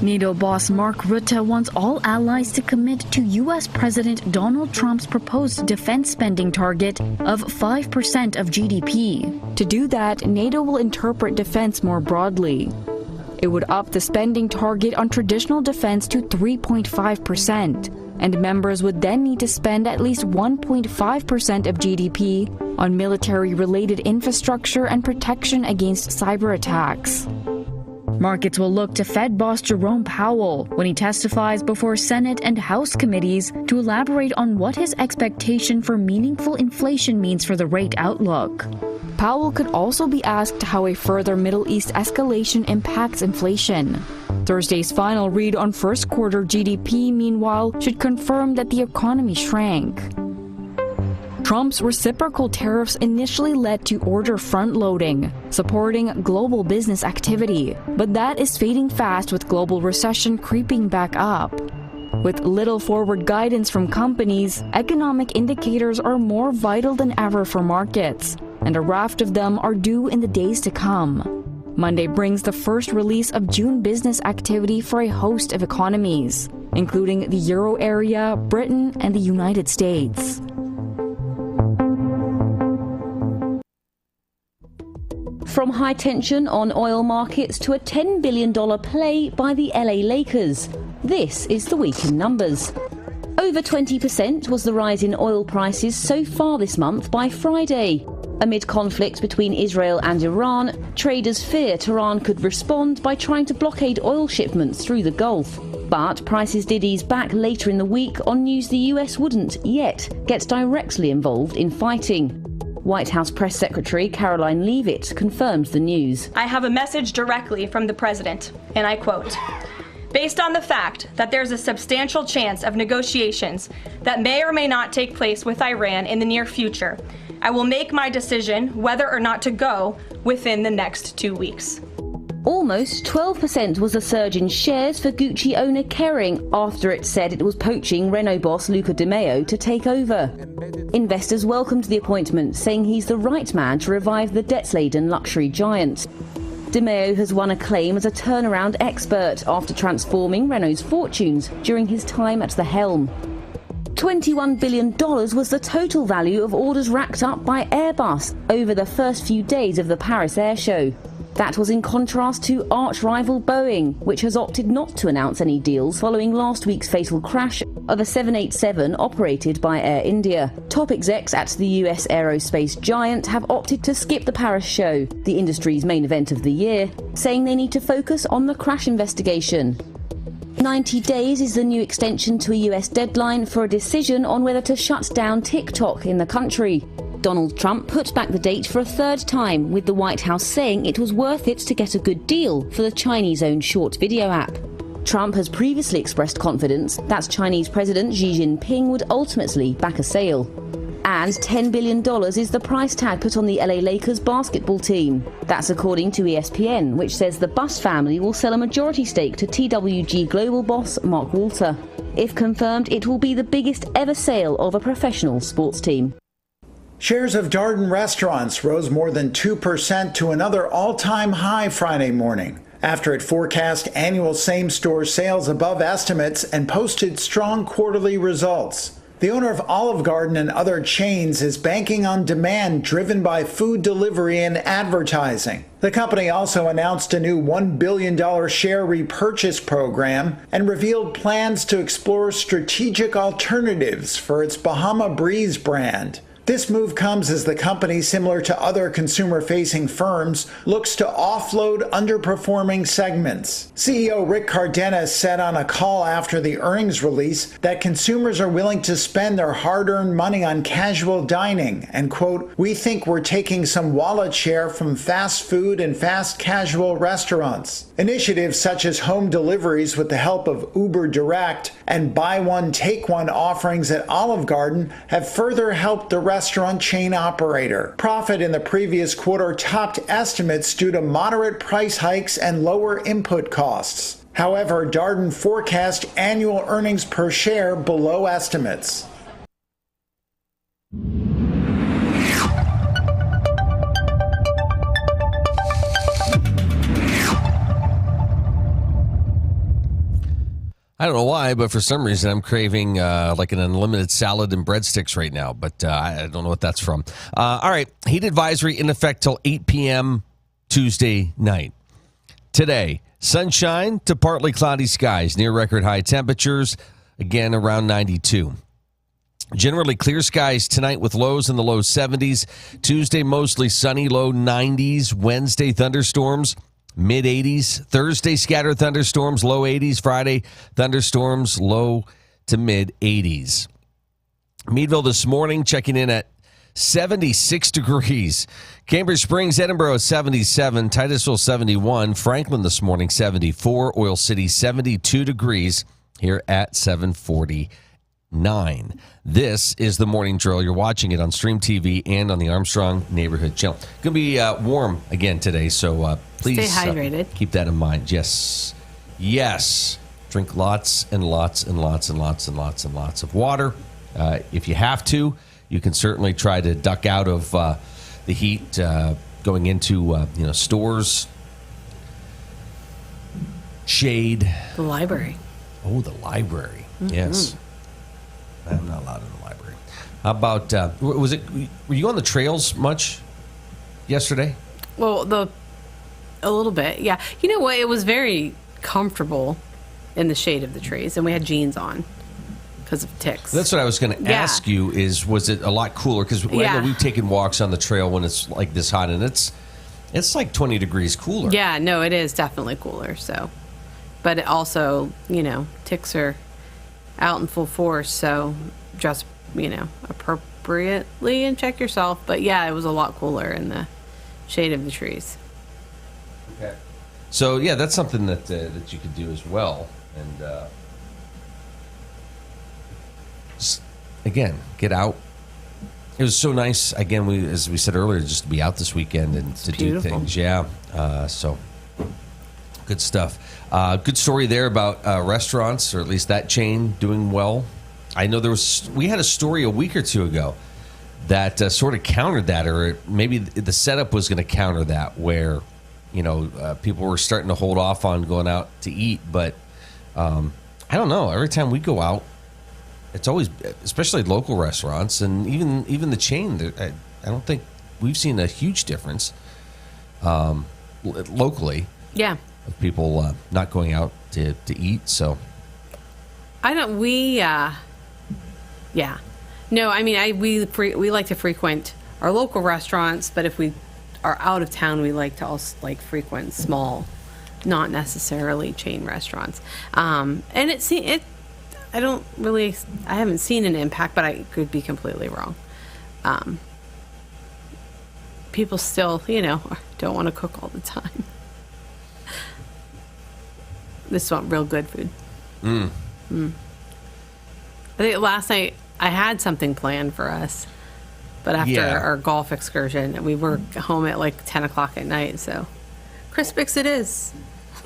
NATO boss Mark Rutte wants all allies to commit to U.S. President Donald Trump's proposed defense spending target of 5% of GDP. To do that, NATO will interpret defense more broadly. It would up the spending target on traditional defense to 3.5%, and members would then need to spend at least 1.5% of GDP on military-related infrastructure and protection against cyber attacks. Markets will look to Fed boss Jerome Powell when he testifies before Senate and House committees to elaborate on what his expectation for meaningful inflation means for the rate outlook. Powell could also be asked how a further Middle East escalation impacts inflation. Thursday's final read on first quarter GDP, meanwhile, should confirm that the economy shrank. Trump's reciprocal tariffs initially led to order front-loading, supporting global business activity, but that is fading fast with global recession creeping back up. With little forward guidance from companies, economic indicators are more vital than ever for markets, and a raft of them are due in the days to come. Monday brings the first release of June business activity for a host of economies, including the Euro area, Britain, and the United States. From high tension on oil markets to a $10 billion play by the LA Lakers, this is the week in numbers. Over 20% was the rise in oil prices so far this month by Friday. Amid conflict between Israel and Iran, traders fear Tehran could respond by trying to blockade oil shipments through the Gulf. But prices did ease back later in the week on news the US wouldn't yet get directly involved in fighting. White House Press Secretary Caroline Leavitt confirmed the news. I have a message directly from the president, and I quote, "Based on the fact that there's a substantial chance of negotiations that may or may not take place with Iran in the near future, I will make my decision whether or not to go within the next 2 weeks." Almost 12% was a surge in shares for Gucci owner Kering after it said it was poaching Renault boss Luca Di Maio to take over. Investors welcomed the appointment, saying he's the right man to revive the debt-laden luxury giant. Di Maio has won acclaim as a turnaround expert after transforming Renault's fortunes during his time at the helm. $21 billion was the total value of orders racked up by Airbus over the first few days of the Paris Air Show. That was in contrast to arch-rival Boeing, which has opted not to announce any deals following last week's fatal crash of a 787 operated by Air India. Top execs at the US aerospace giant have opted to skip the Paris show, the industry's main event of the year, saying they need to focus on the crash investigation. 90 days is the new extension to a US deadline for a decision on whether to shut down TikTok in the country. Donald Trump put back the date for a third time, with the White House saying it was worth it to get a good deal for the Chinese-owned short video app. Trump has previously expressed confidence that Chinese President Xi Jinping would ultimately back a sale. And $10 billion is the price tag put on the LA Lakers basketball team. That's according to ESPN, which says the Buss family will sell a majority stake to TWG Global boss Mark Walter. If confirmed, it will be the biggest ever sale of a professional sports team. Shares of Darden restaurants rose more than 2% to another all-time high Friday morning, after it forecast annual same-store sales above estimates and posted strong quarterly results. The owner of Olive Garden and other chains is banking on demand driven by food delivery and advertising. The company also announced a new $1 billion share repurchase program and revealed plans to explore strategic alternatives for its Bahama Breeze brand. This move comes as the company, similar to other consumer-facing firms, looks to offload underperforming segments. CEO Rick Cardenas said on a call after the earnings release that consumers are willing to spend their hard-earned money on casual dining and, quote, "We think we're taking some wallet share from fast food and fast casual restaurants." Initiatives such as home deliveries with the help of Uber Direct and buy one, take one offerings at Olive Garden have further helped the restaurant chain operator. Profit in the previous quarter topped estimates due to moderate price hikes and lower input costs. However, Darden forecast annual earnings per share below estimates. I don't know why, but for some reason I'm craving like an unlimited salad and breadsticks right now, but I don't know what that's from. All right, heat advisory in effect till 8 p.m. Tuesday night. Today, sunshine to partly cloudy skies, near record high temperatures, again around 92. Generally clear skies tonight with lows in the low 70s. Tuesday, mostly sunny, low 90s. Wednesday, thunderstorms. Mid-80s. Thursday, scattered thunderstorms, low 80s. Friday, thunderstorms, low to mid-80s. Meadville this morning checking in at 76 degrees. Cambridge Springs, Edinburgh, 77. Titusville, 71. Franklin this morning, 74. Oil City, 72 degrees here at 7:49. This is the morning drill. You're watching it on Stream TV and on the Armstrong Neighborhood Channel. Going to be warm again today, so please stay hydrated. Keep that in mind. Yes. Drink lots and lots and lots and lots and lots and lots of water. If you have to, you can certainly try to duck out of the heat going into stores, shade. The library. Oh, the library. Mm-hmm. Yes. I'm not allowed in the library. How about, were you on the trails much yesterday? Well, a little bit, yeah. You know what? It was very comfortable in the shade of the trees, and we had jeans on because of ticks. That's what I was going to ask you was it a lot cooler? Because I know we've taken walks on the trail when it's like this hot, and it's like 20 degrees cooler. Yeah, no, it is definitely cooler, so. But it also, ticks are out in full force, so dress, appropriately and check yourself. But yeah, it was a lot cooler in the shade of the trees. Okay. So yeah, that's something that you could do as well, and just, again, get out. It was so nice. Again, as we said earlier, just to be out this weekend and to do things. Yeah. So good stuff. Good story there about restaurants, or at least that chain doing well. I know we had a story a week or two ago that sort of countered that, or maybe the setup was going to counter that, where people were starting to hold off on going out to eat. But I don't know. Every time we go out, it's always, especially local restaurants and even the chain. I don't think we've seen a huge difference locally. Yeah. Of people not going out to eat, so yeah. No, I mean, we like to frequent our local restaurants, but if we are out of town, we like to also frequent small, not necessarily chain restaurants. And I haven't seen an impact, but I could be completely wrong. People still, don't want to cook all the time. They just want real good food. I think last night I had something planned for us. But after our golf excursion, we were home at like 10 o'clock at night. So Crispix it is.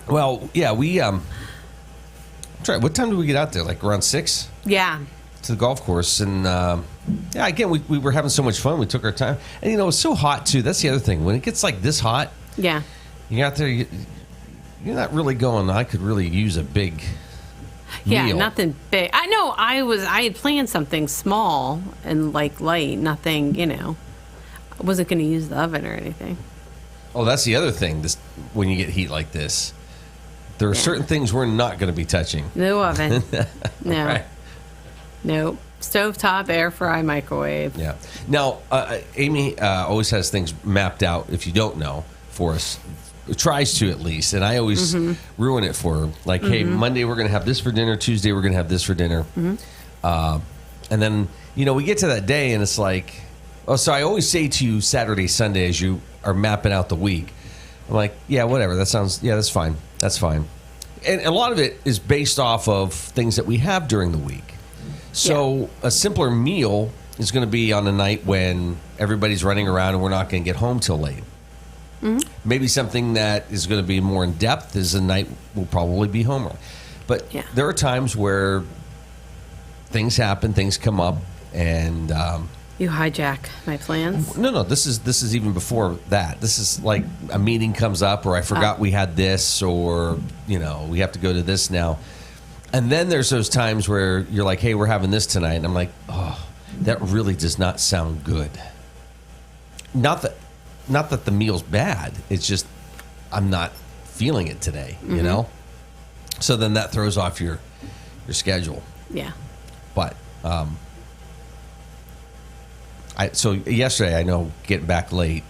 Well, yeah, we what time did we get out there? Like around 6? Yeah. To the golf course. And again, we were having so much fun. We took our time. And, you know, it's so hot, too. That's the other thing. When it gets like this hot, yeah, you're out there, you're not really going, I could really use a big meal. Nothing big. I know I had planned something small and like light, nothing, you know. I wasn't going to use the oven or anything. Oh, that's the other thing. When you get heat like this, there are certain things we're not going to be touching. No oven. No. Right. Nope. Stovetop, air fry, microwave. Yeah. Now, Amy always has things mapped out, if you don't know, for us. Tries to, at least. And I always ruin it for her. Like, hey, Monday we're going to have this for dinner. Tuesday we're going to have this for dinner. And then, you know, we get to that day and it's like, so I always say to you Saturday, Sunday, as you are mapping out the week, I'm like, yeah, whatever. That's fine. That's fine. And a lot of it is based off of things that we have during the week. So a simpler meal is going to be on a night when everybody's running around and we're not going to get home till late. Maybe something that is going to be more in depth is a night we'll probably be home early. But there are times where things happen, things come up, and you hijack my plans. No. This is even before that. This is like a meeting comes up, or I forgot we had this, or you know we have to go to this now. And then there's those times where you're like, hey, we're having this tonight. And I'm like, oh, that really does not sound good. Not that the meal's bad. It's just I'm not feeling it today, you know? So then that throws off your schedule. Yeah. But so yesterday, I know, getting back late,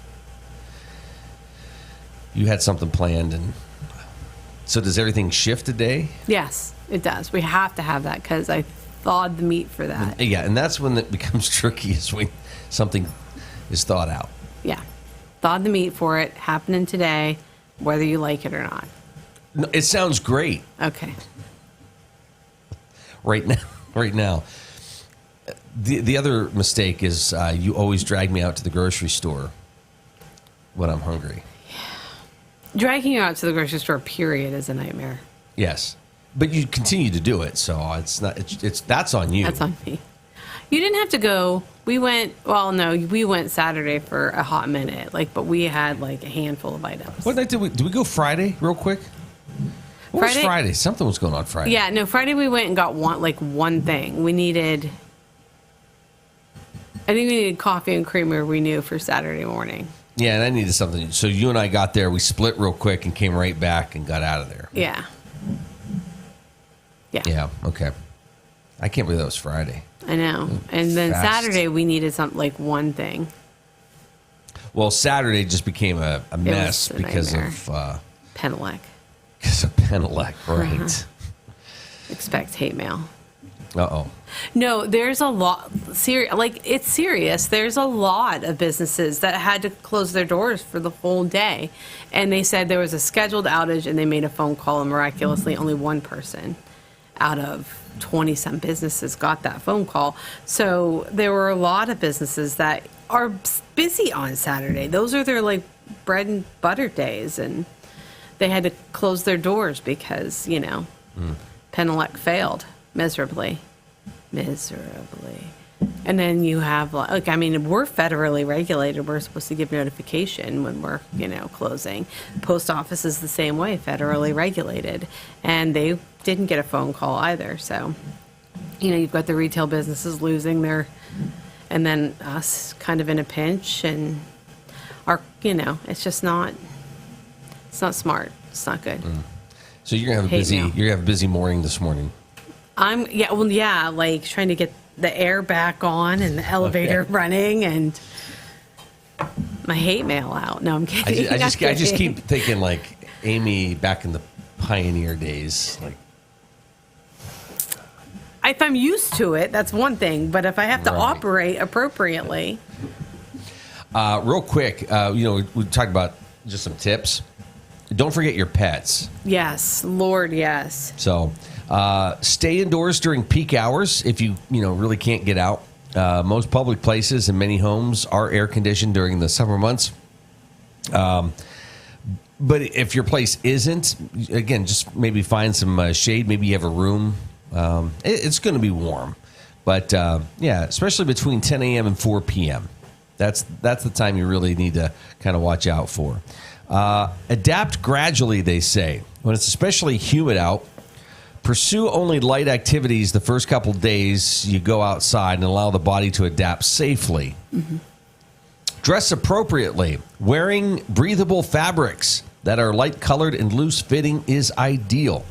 you had something planned. And so does everything shift today? Yes. It does. We have to have that because I thawed the meat for that. Yeah, and that's when it becomes tricky, is when something is thawed out. Yeah. Thawed the meat for it, happening today, whether you like it or not. No, it sounds great. Okay. Right now. The other mistake is you always drag me out to the grocery store when I'm hungry. Yeah. Dragging you out to the grocery store, period, is a nightmare. Yes. But you continue to do it, so it's not. It's that's on you. That's on me. You didn't have to go. We went. Well, no, we went Saturday for a hot minute. But we had like a handful of items. What night did we go? Friday, real quick. What was Friday? Something was going on Friday. Yeah, no. Friday we went and got one thing. We needed. I think we needed coffee and creamer. We knew for Saturday morning. Yeah, and I needed something. So you and I got there. We split real quick and came right back and got out of there. Yeah. Yeah. Okay. I can't believe that was Friday. I know. And then Fast. Saturday we needed something like one thing. Well, Saturday just became a mess because of Penelec. Because of Penelec, right? Expect hate mail. Uh-oh. No, there's a lot. It's serious. There's a lot of businesses that had to close their doors for the whole day. And they said there was a scheduled outage and they made a phone call, and miraculously only one person out of 20-some businesses got that phone call. So there were a lot of businesses that are busy on Saturday. Those are their bread and butter days, and they had to close their doors because, Penelec failed miserably. And then you have, we're federally regulated. We're supposed to give notification when we're, closing. Post office is the same way, federally regulated. And they didn't get a phone call either. So, you've got the retail businesses losing their, and then us kind of in a pinch. And it's just not, it's not smart. It's not good. So you're gonna have a busy morning this morning. Trying to get the air back on and the elevator running and my hate mail out. No, I'm kidding. I just keep thinking Amy back in the pioneer days. If I'm used to it, that's one thing. But if I have to operate appropriately. Real quick, we talked about just some tips. Don't forget your pets. Yes, Lord, yes. So stay indoors during peak hours if you really can't get out. Most public places and many homes are air conditioned during the summer months. But if your place isn't, again, just maybe find some shade. Maybe you have a room. It's going to be warm. But, yeah, especially between 10 a.m. and 4 p.m. That's the time you really need to kind of watch out for. Adapt gradually, they say. When it's especially humid out, pursue only light activities the first couple days you go outside and allow the body to adapt safely. Mm-hmm. Dress appropriately. Wearing breathable fabrics that are light-colored and loose-fitting is ideal.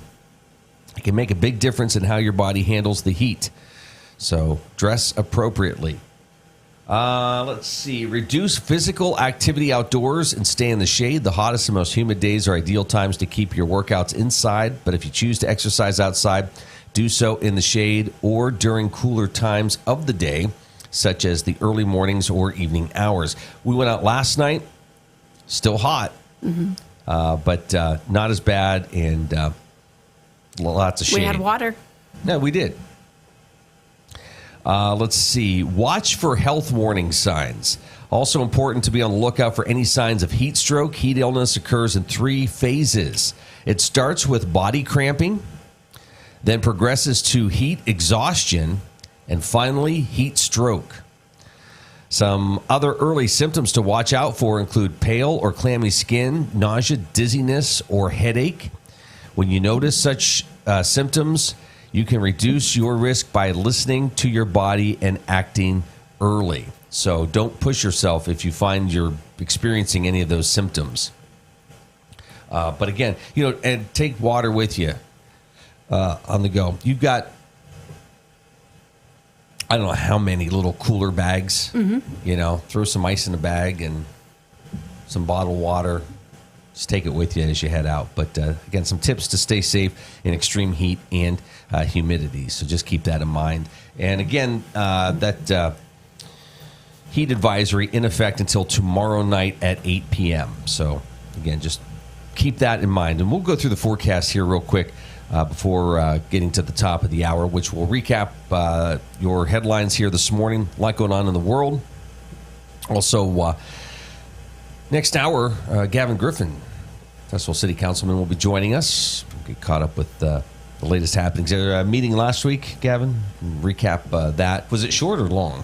It can make a big difference in how your body handles the heat. So dress appropriately. Let's see. Reduce physical activity outdoors and stay in the shade. The hottest and most humid days are ideal times to keep your workouts inside. But if you choose to exercise outside, do so in the shade or during cooler times of the day, such as the early mornings or evening hours. We went out last night. Still hot, but not as bad, and lots of shade. We had water. No, we did. Let's see. Watch for health warning signs. Also important to be on the lookout for any signs of heat stroke. Heat illness occurs in 3 phases. It starts with body cramping, then progresses to heat exhaustion, and finally heat stroke. Some other early symptoms to watch out for include pale or clammy skin, nausea, dizziness, or headache. When you notice such symptoms, you can reduce your risk by listening to your body and acting early. So don't push yourself if you find you're experiencing any of those symptoms. But again, and take water with you on the go. You've got, I don't know how many little cooler bags. Throw some ice in a bag and some bottled water. Just take it with you as you head out. But again, some tips to stay safe in extreme heat and humidity. So just keep that in mind. And again, that heat advisory in effect until tomorrow night at 8 p.m. So again, just keep that in mind. And we'll go through the forecast here real quick before getting to the top of the hour, which will recap your headlines here this morning. A lot going on in the world. Also, next hour, Gavin Griffin, Titusville City Councilman, will be joining us. We'll get caught up with the latest happenings. There a meeting last week, Gavin? Recap that. Was it short or long?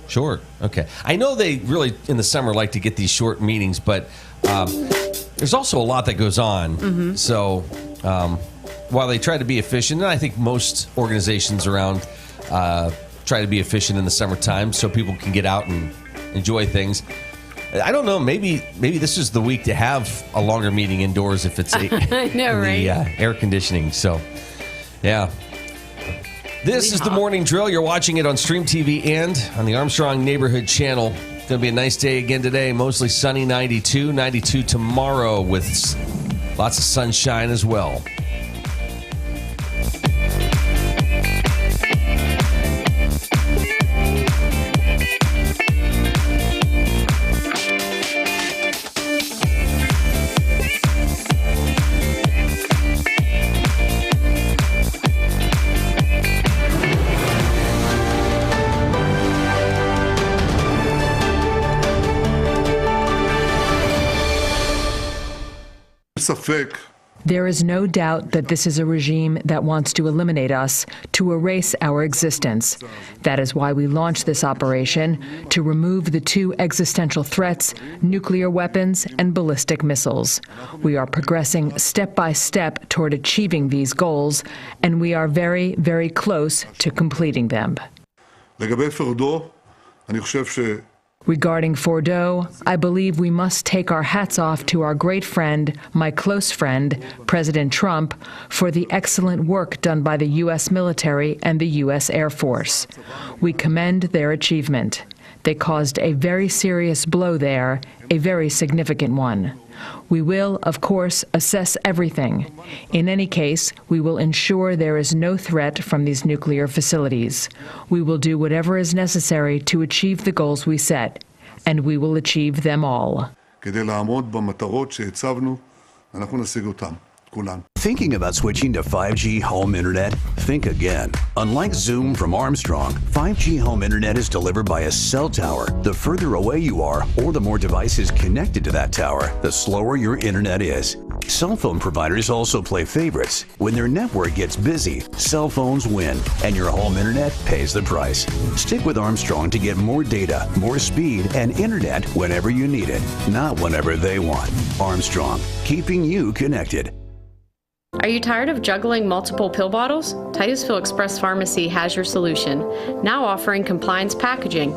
Short. Okay. I know they really, in the summer, like to get these short meetings, but there's also a lot that goes on. So while they try to be efficient, and I think most organizations around try to be efficient in the summertime so people can get out and enjoy things, I don't know. Maybe this is the week to have a longer meeting indoors if it's I know, right? The air conditioning. So, yeah. This is the morning drill. You're watching it on Stream TV and on the Armstrong Neighborhood Channel. It's going to be a nice day again today. Mostly sunny, 92 tomorrow with lots of sunshine as well. There is no doubt that this is a regime that wants to eliminate us, to erase our existence. That is why we launched this operation, to remove the 2 existential threats, nuclear weapons and ballistic missiles. We are progressing step by step toward achieving these goals, and we are very, very close to completing them. Regarding Fordo, I believe we must take our hats off to our great friend, my close friend, President Trump, for the excellent work done by the U.S. military and the U.S. Air Force. We commend their achievement. They caused a very serious blow there, a very significant one. We will, of course, assess everything. In any case, we will ensure there is no threat from these nuclear facilities. We will do whatever is necessary to achieve the goals we set, and we will achieve them all. Thinking about switching to 5G home internet? Think again. Unlike Zoom from Armstrong, 5G home internet is delivered by a cell tower. The further away you are, or the more devices connected to that tower, the slower your internet is. Cell phone providers also play favorites. When their network gets busy, cell phones win, and your home internet pays the price. Stick with Armstrong to get more data, more speed, and internet whenever you need it, not whenever they want. Armstrong, keeping you connected. Are you tired of juggling multiple pill bottles? Titusville Express Pharmacy has your solution, now offering compliance packaging.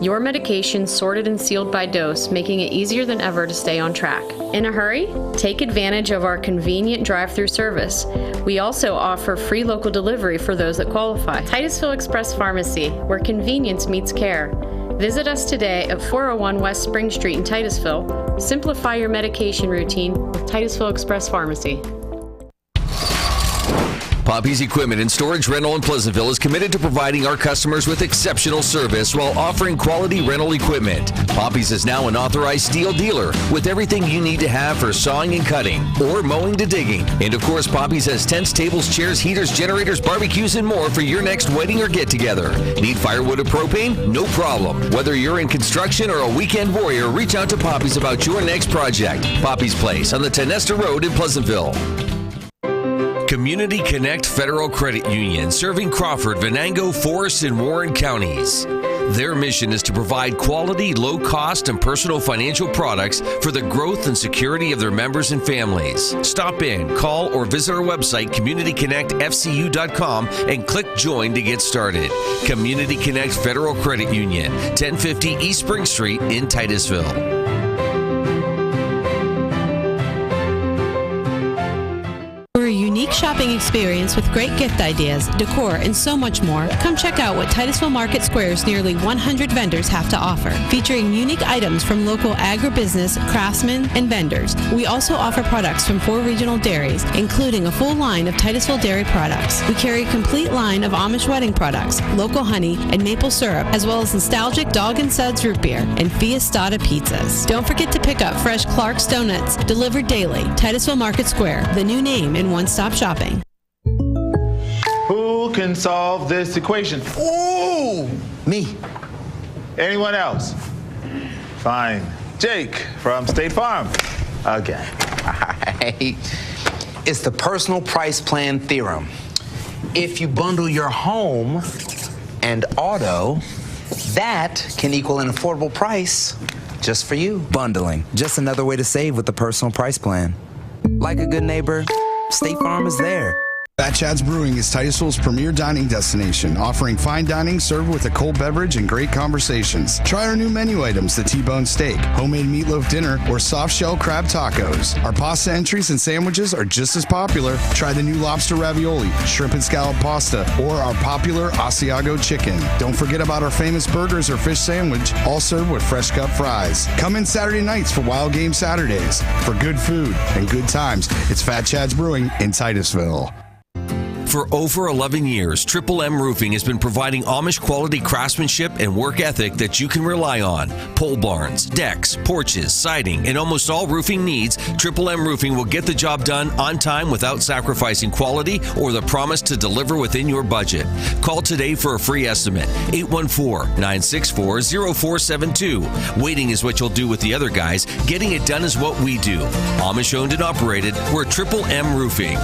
Your medication sorted and sealed by dose, making it easier than ever to stay on track. In a hurry? Take advantage of our convenient drive-through service. We also offer free local delivery for those that qualify. Titusville Express Pharmacy, where convenience meets care. Visit us today at 401 West Spring Street in Titusville. Simplify your medication routine with Titusville Express Pharmacy. Poppy's Equipment and Storage Rental in Pleasantville is committed to providing our customers with exceptional service while offering quality rental equipment. Poppy's is now an authorized steel dealer with everything you need to have for sawing and cutting or mowing to digging. And of course, Poppy's has tents, tables, chairs, heaters, generators, barbecues, and more for your next wedding or get-together. Need firewood or propane? No problem. Whether you're in construction or a weekend warrior, reach out to Poppy's about your next project. Poppy's Place on the Tenesta Road in Pleasantville. Community Connect Federal Credit Union, serving Crawford, Venango, Forest, and Warren counties. Their mission is to provide quality, low-cost, and personal financial products for the growth and security of their members and families. Stop in, call, or visit our website, communityconnectfcu.com, and click Join to get started. Community Connect Federal Credit Union, 1050 East Spring Street in Titusville. For a unique shopping experience with great gift ideas, decor, and so much more, come check out what Titusville Market Square's nearly 100 vendors have to offer. Featuring unique items from local agribusiness, craftsmen, and vendors, we also offer products from 4 regional dairies, including a full line of Titusville dairy products. We carry a complete line of Amish wedding products, local honey, and maple syrup, as well as nostalgic Dog and Suds root beer and Fiestada pizzas. Don't forget to pick up fresh Clark's Donuts, delivered daily. Titusville Market Square, the new name in one-stop shopping. Who can solve this equation? Ooh, me. Anyone else? Fine. Jake from State Farm. Again. All right. It's the personal price plan theorem. If you bundle your home and auto, that can equal an affordable price just for you. Bundling. Just another way to save with the personal price plan. Like a good neighbor, State Farm is there. Fat Chad's Brewing is Titusville's premier dining destination, offering fine dining served with a cold beverage and great conversations. Try our new menu items, the T-bone steak, homemade meatloaf dinner, or soft shell crab tacos. Our pasta entries and sandwiches are just as popular. Try the new lobster ravioli, shrimp and scallop pasta, or our popular Asiago chicken. Don't forget about our famous burgers or fish sandwich, all served with fresh cut fries. Come in Saturday nights for Wild Game Saturdays. For good food and good times, it's Fat Chad's Brewing in Titusville. For over 11 years, Triple M Roofing has been providing Amish quality craftsmanship and work ethic that you can rely on. Pole barns, decks, porches, siding, and almost all roofing needs, Triple M Roofing will get the job done on time without sacrificing quality or the promise to deliver within your budget. Call today for a free estimate, 814-964-0472. Waiting is what you'll do with the other guys. Getting it done is what we do. Amish owned and operated, we're Triple M Roofing.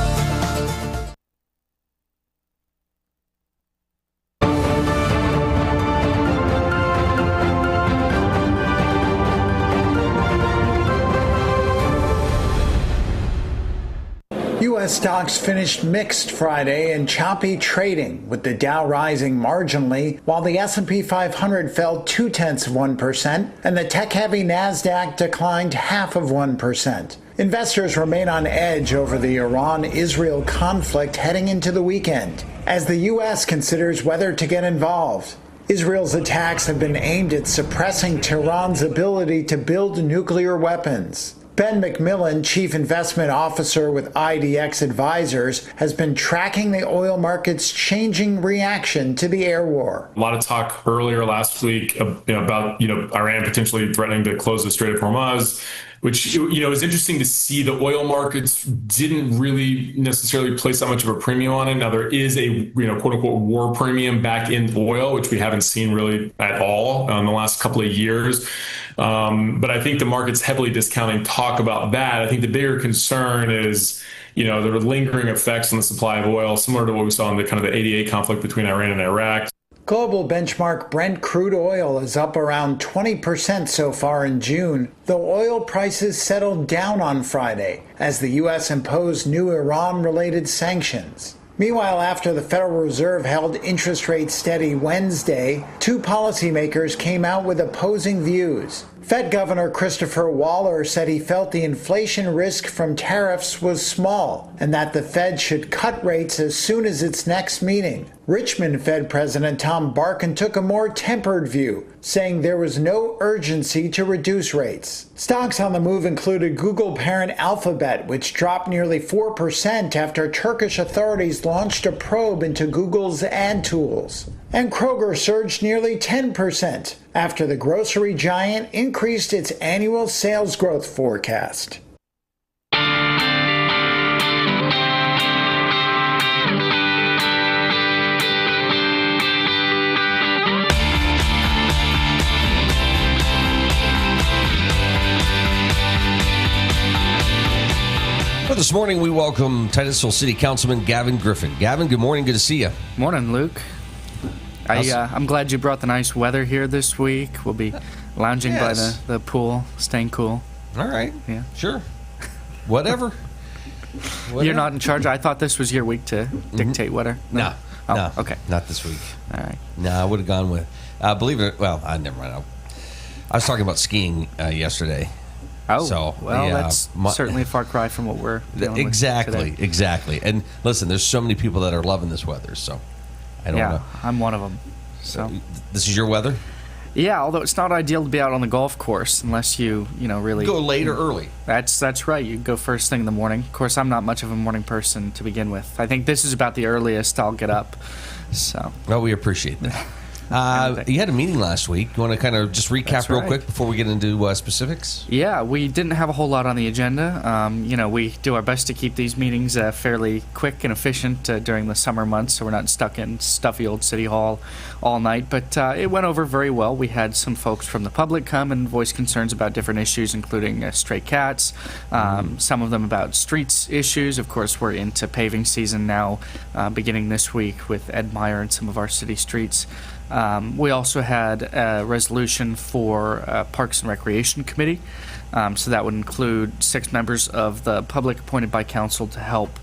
U.S. stocks finished mixed Friday in choppy trading, with the Dow rising marginally, while the S&P 500 fell 0.2% and the tech-heavy Nasdaq declined 0.5%. Investors remain on edge over the Iran-Israel conflict heading into the weekend, as the U.S. considers whether to get involved. Israel's attacks have been aimed at suppressing Tehran's ability to build nuclear weapons. Ben McMillan, Chief Investment Officer with IDX Advisors, has been tracking the oil market's changing reaction to the air war. A lot of talk earlier last week about Iran potentially threatening to close the Strait of Hormuz, which is interesting to see. The oil markets didn't really necessarily place that much of a premium on it. Now there is a quote unquote war premium back in oil, which we haven't seen really at all in the last couple of years. But I think the market's heavily discounting talk about that. I think the bigger concern is there are lingering effects on the supply of oil, similar to what we saw in the kind of the 88 conflict between Iran and Iraq. Global benchmark Brent crude oil is up around 20% so far in June, though oil prices settled down on Friday as the U.S. imposed new Iran-related sanctions. Meanwhile, after the Federal Reserve held interest rates steady Wednesday, two policymakers came out with opposing views. Fed Governor Christopher Waller said he felt the inflation risk from tariffs was small and that the Fed should cut rates as soon as its next meeting. Richmond Fed President Tom Barkin took a more tempered view, saying there was no urgency to reduce rates. Stocks on the move included Google parent Alphabet, which dropped nearly 4% after Turkish authorities launched a probe into Google's ad tools. And Kroger surged nearly 10% after the grocery giant increased its annual sales growth forecast. Well, this morning we welcome Titusville City Councilman Gavin Griffin. Gavin, good morning. Good to see you. Morning, Luke. I'm glad you brought the nice weather here this week. We'll be lounging by the pool, staying cool. All right. Yeah. Sure. Whatever. You're not in charge? I thought this was your week to dictate weather. No. Oh, okay. Not this week. All right. No, I would have gone with, believe it, well, never mind. I was talking about skiing yesterday. Oh, so, well, that's certainly a far cry from what we're dealing with today. Exactly. And listen, there's so many people that are loving this weather, so I don't know. Yeah, I'm one of them. So this is your weather? Yeah, although it's not ideal to be out on the golf course unless you really go late or early. That's right. You go first thing in the morning. Of course, I'm not much of a morning person to begin with. I think this is about the earliest I'll get up. So. Well, we appreciate that. You had a meeting last week. You want to kind of just recap real quick before we get into specifics? Yeah, we didn't have a whole lot on the agenda. We do our best to keep these meetings fairly quick and efficient during the summer months, so we're not stuck in stuffy old City Hall all night. But it went over very well. We had some folks from the public come and voice concerns about different issues, including stray cats, some of them about streets issues. Of course, we're into paving season now, beginning this week with Ed Meyer and some of our city streets. We also had a resolution for Parks and Recreation Committee. So that would include 6 members of the public appointed by council to help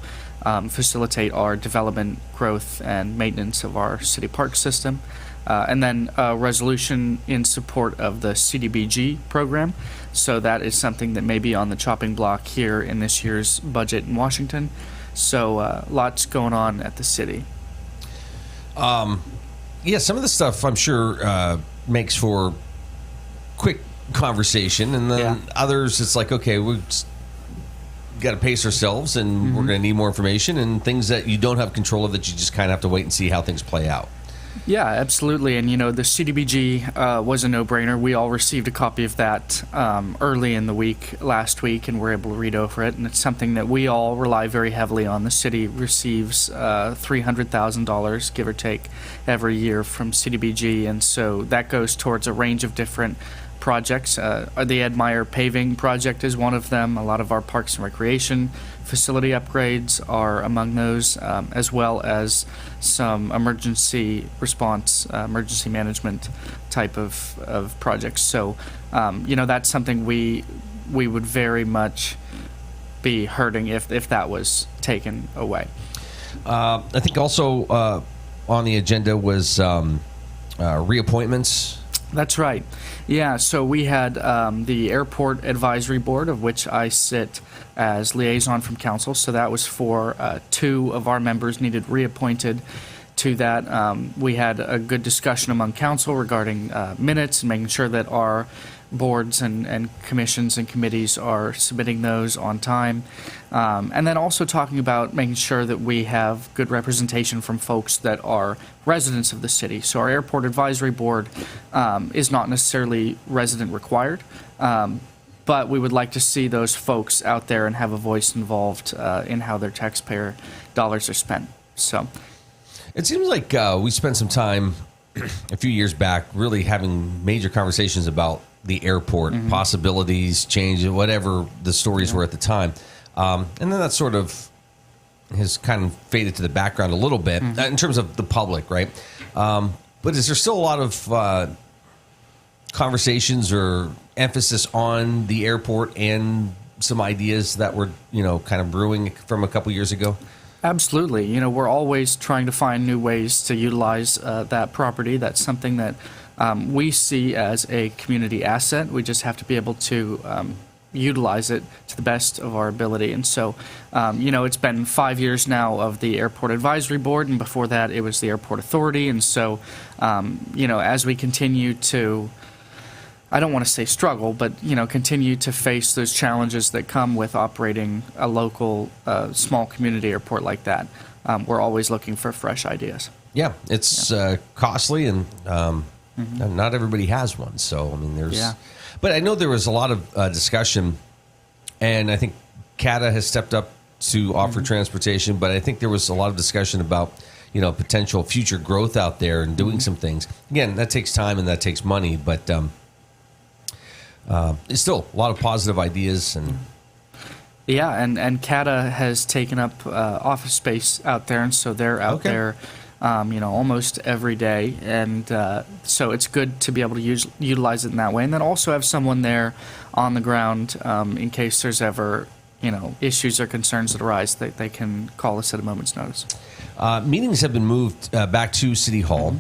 facilitate our development, growth, and maintenance of our city park system. And then a resolution in support of the CDBG program. So that is something that may be on the chopping block here in this year's budget in Washington. So lots going on at the city. Yeah, some of the stuff I'm sure makes for quick conversation, and then others it's like, okay, we've got to pace ourselves, and we're going to need more information, and things that you don't have control of that you just kind of have to wait and see how things play out. Yeah, absolutely. And, the CDBG was a no-brainer. We all received a copy of that early in the week, last week, and were able to read over it. And it's something that we all rely very heavily on. The city receives $300,000, give or take, every year from CDBG. And so that goes towards a range of different projects. The Ed Meyer paving project is one of them. A lot of our parks and recreation facility upgrades are among those, as well as some emergency response, emergency management type of projects. So, that's something we would very much be hurting if that was taken away. I think also on the agenda was reappointments. That's right. Yeah, so we had the Airport Advisory Board, of which I sit as liaison from council. So that was for 2 of our members needed reappointed to that. We had a good discussion among council regarding minutes and making sure that our boards and commissions and committees are submitting those on time. And then also talking about making sure that we have good representation from folks that are residents of the city. So our airport advisory board is not necessarily resident required, but we would like to see those folks out there and have a voice involved in how their taxpayer dollars are spent. So it seems like we spent some time a few years back really having major conversations about the airport, possibilities, change, whatever the stories were at the time. And then that sort of has kind of faded to the background a little bit in terms of the public, right? But is there still a lot of conversations or emphasis on the airport and some ideas that were, kind of brewing from a couple years ago? Absolutely. We're always trying to find new ways to utilize that property. That's something that we see as a community asset. We just have to be able to utilize it to the best of our ability. And so, it's been 5 years now of the Airport Advisory Board, and before that it was the Airport Authority. And so, as we continue to, I don't want to say struggle, but, continue to face those challenges that come with operating a local, small community airport like that, we're always looking for fresh ideas. Yeah, it's costly, and not everybody has one. So, I mean, there's... Yeah. But I know there was a lot of discussion, and I think CATA has stepped up to offer transportation, but I think there was a lot of discussion about, potential future growth out there and doing some things. Again, that takes time and that takes money, but it's still a lot of positive ideas. And yeah, and CATA has taken up office space out there, and so they're out there almost every day. And so it's good to be able to utilize it in that way. And then also have someone there on the ground in case there's ever, issues or concerns that arise that they can call us at a moment's notice. Meetings have been moved back to City Hall.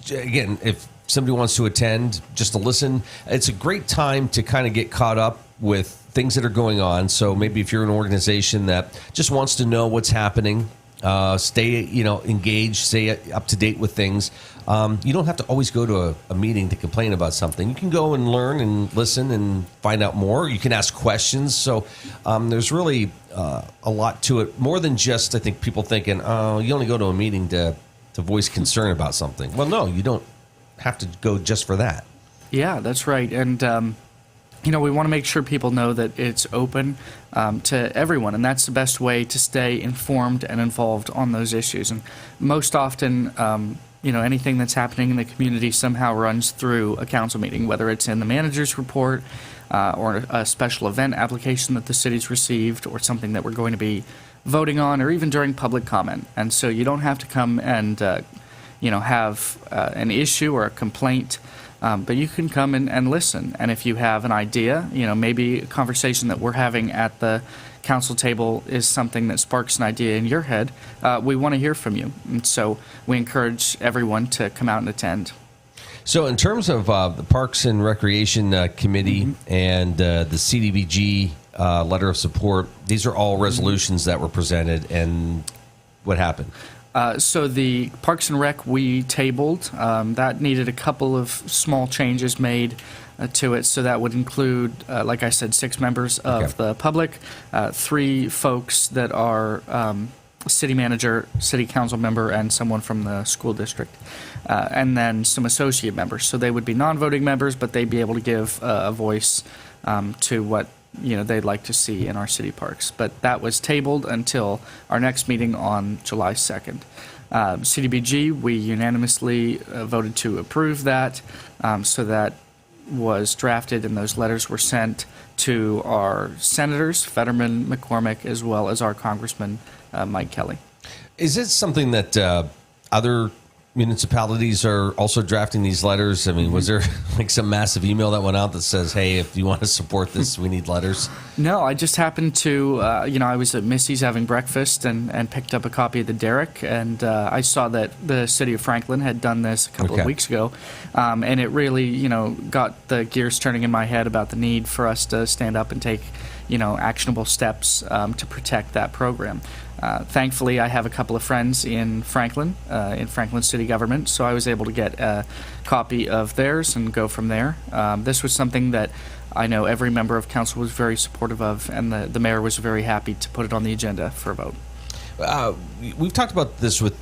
Again, if somebody wants to attend, just to listen, it's a great time to kind of get caught up with things that are going on. So maybe if you're an organization that just wants to know what's happening, stay engaged, stay up to date with things. You don't have to always go to a meeting to complain about something. You can go and learn and listen and find out more. You can ask questions. So there's really a lot to it, more than just, I think, people thinking, oh, you only go to a meeting to voice concern about something. Well, no, you don't have to go just for that. Yeah, that's right. And we want to make sure people know that it's open to everyone, and that's the best way to stay informed and involved on those issues. And most often, anything that's happening in the community somehow runs through a council meeting, whether it's in the manager's report or a special event application that the city's received, or something that we're going to be voting on, or even during public comment. And so you don't have to come and have an issue or a complaint. But you can come and listen. And if you have an idea, maybe a conversation that we're having at the council table is something that sparks an idea in your head, we want to hear from you. And so we encourage everyone to come out and attend. So in terms of the Parks and Recreation Committee and the CDBG letter of support, these are all resolutions that were presented. And what happened? So the Parks and Rec we tabled. That needed a couple of small changes made to it. So that would include, like I said, 6 members of the public, 3 folks that are city manager, city council member, and someone from the school district, and then some associate members. So they would be non-voting members, but they'd be able to give a voice to what they'd like to see in our city parks. But that was tabled until our next meeting on July 2nd. CDBG, we unanimously voted to approve that, so that was drafted and those letters were sent to our senators, Fetterman, McCormick, as well as our Congressman, Mike Kelly. Is it something that other municipalities are also drafting these letters? I mean, was there like some massive email that went out that says, hey, if you want to support this, we need letters? No, I just happened to, I was at Missy's having breakfast and picked up a copy of the Derrick, and I saw that the city of Franklin had done this a couple of weeks ago, and it really, got the gears turning in my head about the need for us to stand up and take, actionable steps to protect that program. Thankfully, I have a couple of friends in Franklin city government, so I was able to get a copy of theirs and go from there. This was something that I know every member of council was very supportive of, and the mayor was very happy to put it on the agenda for a vote. We've talked about this with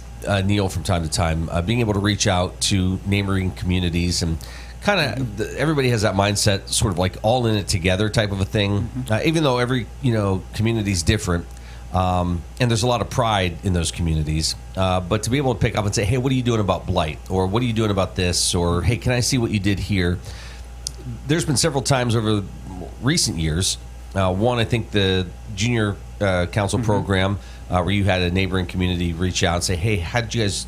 Neil from time to time, being able to reach out to neighboring communities, and kind of everybody has that mindset, sort of like all in it together type of a thing. Even though every community is different, and there's a lot of pride in those communities, but to be able to pick up and say, hey, what are you doing about blight, or what are you doing about this, or hey, can I see what you did here? There's been several times over recent years. One, I think the junior council program, where you had a neighboring community reach out and say, hey, how did you guys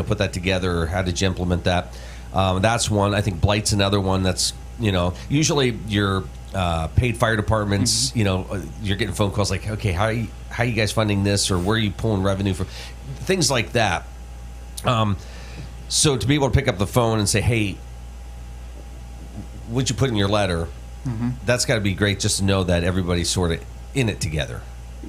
put that together, or how did you implement that? That's one. I think blight's another one. That's usually your paid fire departments. You're getting phone calls like, okay, how are you guys funding this, or where are you pulling revenue from? Things like that. So to be able to pick up the phone and say, hey, what'd you put in your letter? That's got to be great, just to know that everybody's sort of in it together.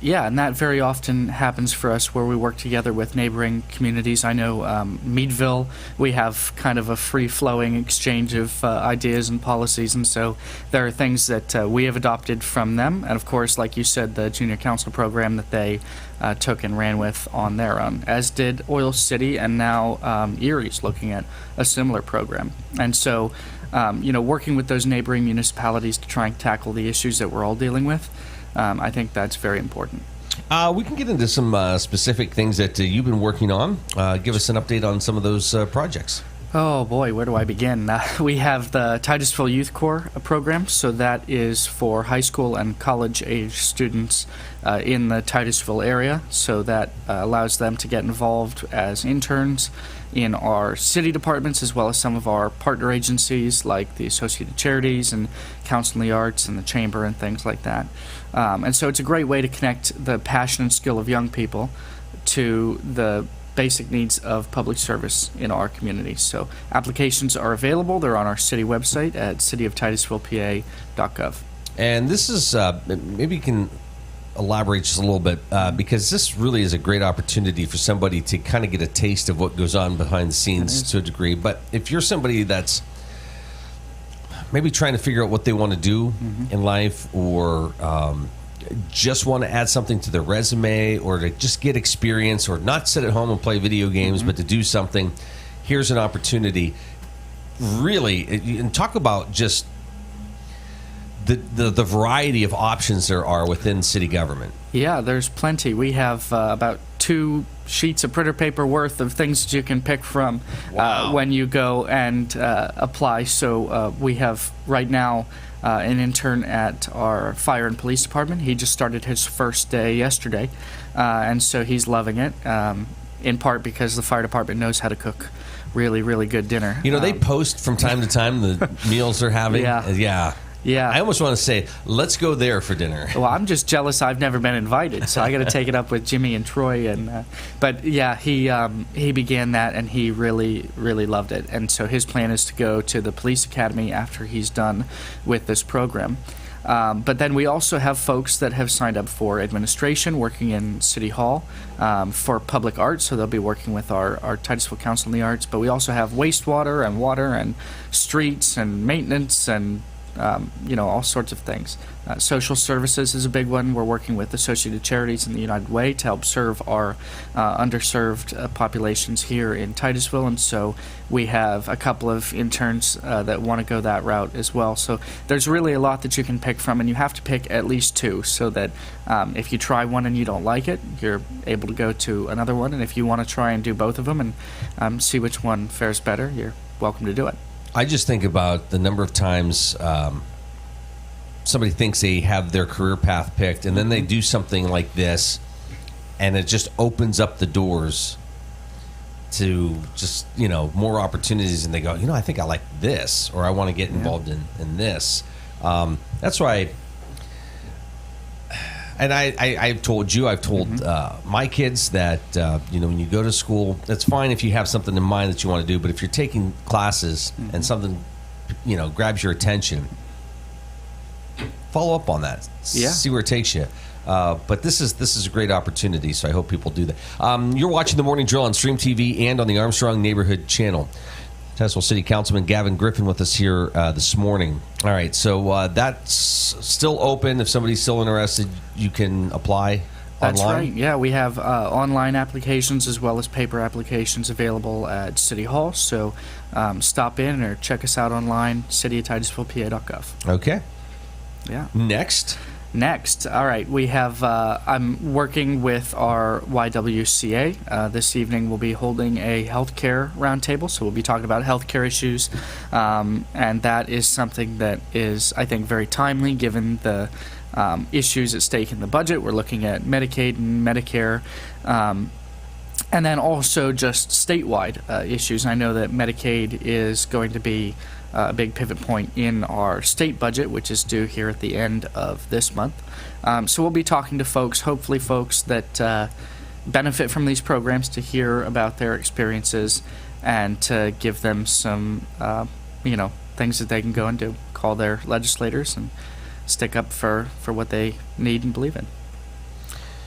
Yeah, and that very often happens for us where we work together with neighboring communities. I know Meadville, we have kind of a free-flowing exchange of ideas and policies, and so there are things that we have adopted from them. And of course, like you said, the junior council program that they took and ran with on their own, as did Oil City, and now Erie's looking at a similar program. And so, working with those neighboring municipalities to try and tackle the issues that we're all dealing with, I think that's very important. We can get into some specific things that you've been working on. Give us an update on some of those projects. Oh boy, where do I begin? We have the Titusville Youth Corps program, so that is for high school and college age students in the Titusville area. So that allows them to get involved as interns in our city departments, as well as some of our partner agencies like the Associated Charities and Council on the Arts and the Chamber and things like that. And so it's a great way to connect the passion and skill of young people to the basic needs of public service in our community. So applications are available. They're on our city website at cityoftitusvillepa.gov. And this is, maybe you can elaborate just a little bit, because this really is a great opportunity for somebody to kind of get a taste of what goes on behind the scenes to a degree. But if you're somebody that's maybe trying to figure out what they want to do in life, or just want to add something to their resume, or to just get experience, or not sit at home and play video games, but to do something, here's an opportunity. Really, and talk about just the variety of options there are within city government. Yeah, there's plenty. We have about 2 sheets of printer paper worth of things that you can pick from when you go and apply. So we have right now an intern at our fire and police department. He just started his first day yesterday, and so he's loving it, in part because the fire department knows how to cook really, really good dinner. They post from time to time the meals they're having. Yeah. I almost want to say, let's go there for dinner. Well, I'm just jealous I've never been invited, so I got to take it up with Jimmy and Troy. And but yeah, he began that, and he really, really loved it. And so his plan is to go to the police academy after he's done with this program. But then we also have folks that have signed up for administration, working in City Hall, for public art, so they'll be working with our Titusville Council on the Arts. But we also have wastewater and water and streets and maintenance and all sorts of things. Social services is a big one. We're working with Associated Charities and the United Way to help serve our underserved populations here in Titusville, and so we have a couple of interns that want to go that route as well. So there's really a lot that you can pick from, and you have to pick at least 2, so that if you try one and you don't like it, you're able to go to another one, and if you want to try and do both of them and see which one fares better, you're welcome to do it. I just think about the number of times somebody thinks they have their career path picked, and then they do something like this, and it just opens up the doors to just, more opportunities, and they go, I think I like this, or I want to get involved in this. That's why and I've told my kids that, when you go to school, it's fine if you have something in mind that you want to do, but if you're taking classes and something, grabs your attention, follow up on that. Yeah. See where it takes you. But this is a great opportunity, so I hope people do that. You're watching The Morning Drill on Stream TV and on the Armstrong Neighborhood Channel. Titusville City Councilman Gavin Griffin with us here this morning. All right, so that's still open. If somebody's still interested, you can apply That's online? right. Yeah, we have online applications as well as paper applications available at City Hall. So stop in or check us out online, city@titusvillepa.gov. Okay. Yeah. Next, all right, we have, I'm working with our YWCA. This evening we'll be holding a healthcare roundtable, so we'll be talking about healthcare issues, and that is something that is, I think, very timely given the issues at stake in the budget. We're looking at Medicaid and Medicare, and then also just statewide issues. I know that Medicaid is going to be a big pivot point in our state budget, which is due here at the end of this month. So we'll be talking to folks, hopefully folks that benefit from these programs, to hear about their experiences and to give them some, things that they can go and do. Call their legislators and stick up for what they need and believe in.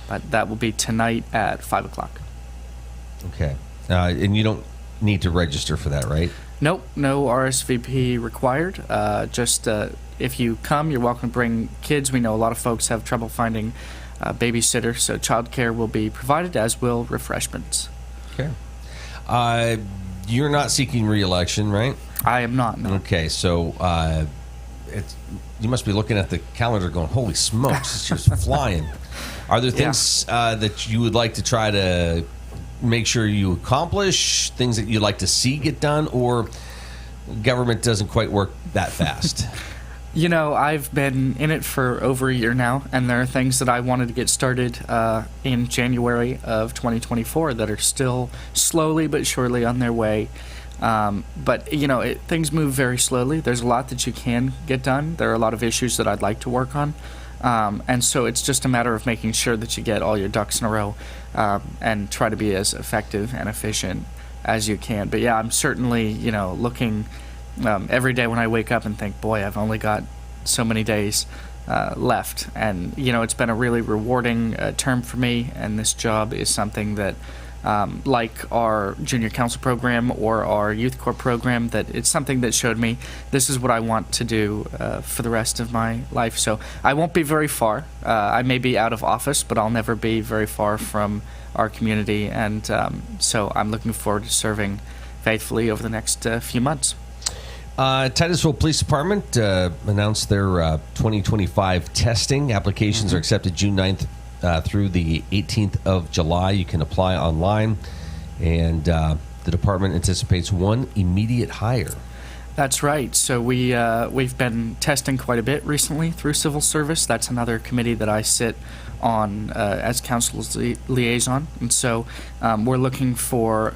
But that will be tonight at 5 o'clock. Okay. And you don't need to register for that, right? Nope, no RSVP required. Just if you come, you're welcome to bring kids. We know a lot of folks have trouble finding a babysitter, so childcare will be provided, as will refreshments. Okay. You're not seeking re-election, right? I am not, no. Okay, so you must be looking at the calendar going, holy smokes, it's just flying. Are there things that you would like to try to make sure you accomplish, things that you'd like to see get done, or government doesn't quite work that fast? I've been in it for over a year now, and there are things that I wanted to get started in January of 2024 that are still slowly but surely on their way. But things move very slowly. There's a lot that you can get done. There are a lot of issues that I'd like to work on. And so it's just a matter of making sure that you get all your ducks in a row and try to be as effective and efficient as you can. But yeah, I'm certainly, looking every day when I wake up and think, boy, I've only got so many days left. And, it's been a really rewarding term for me, and this job is something that, like our junior council program or our youth corps program, that it's something that showed me this is what I want to do for the rest of my life. So I won't be very far. I may be out of office, but I'll never be very far from our community. And so I'm looking forward to serving faithfully over the next few months. Titusville Police Department announced their 2025 testing. Applications are accepted June 9th through the 18th of July. You can apply online, and the department anticipates one immediate hire. That's right. So we've been testing quite a bit recently through civil service. That's another committee that I sit on as council's liaison, and so we're looking for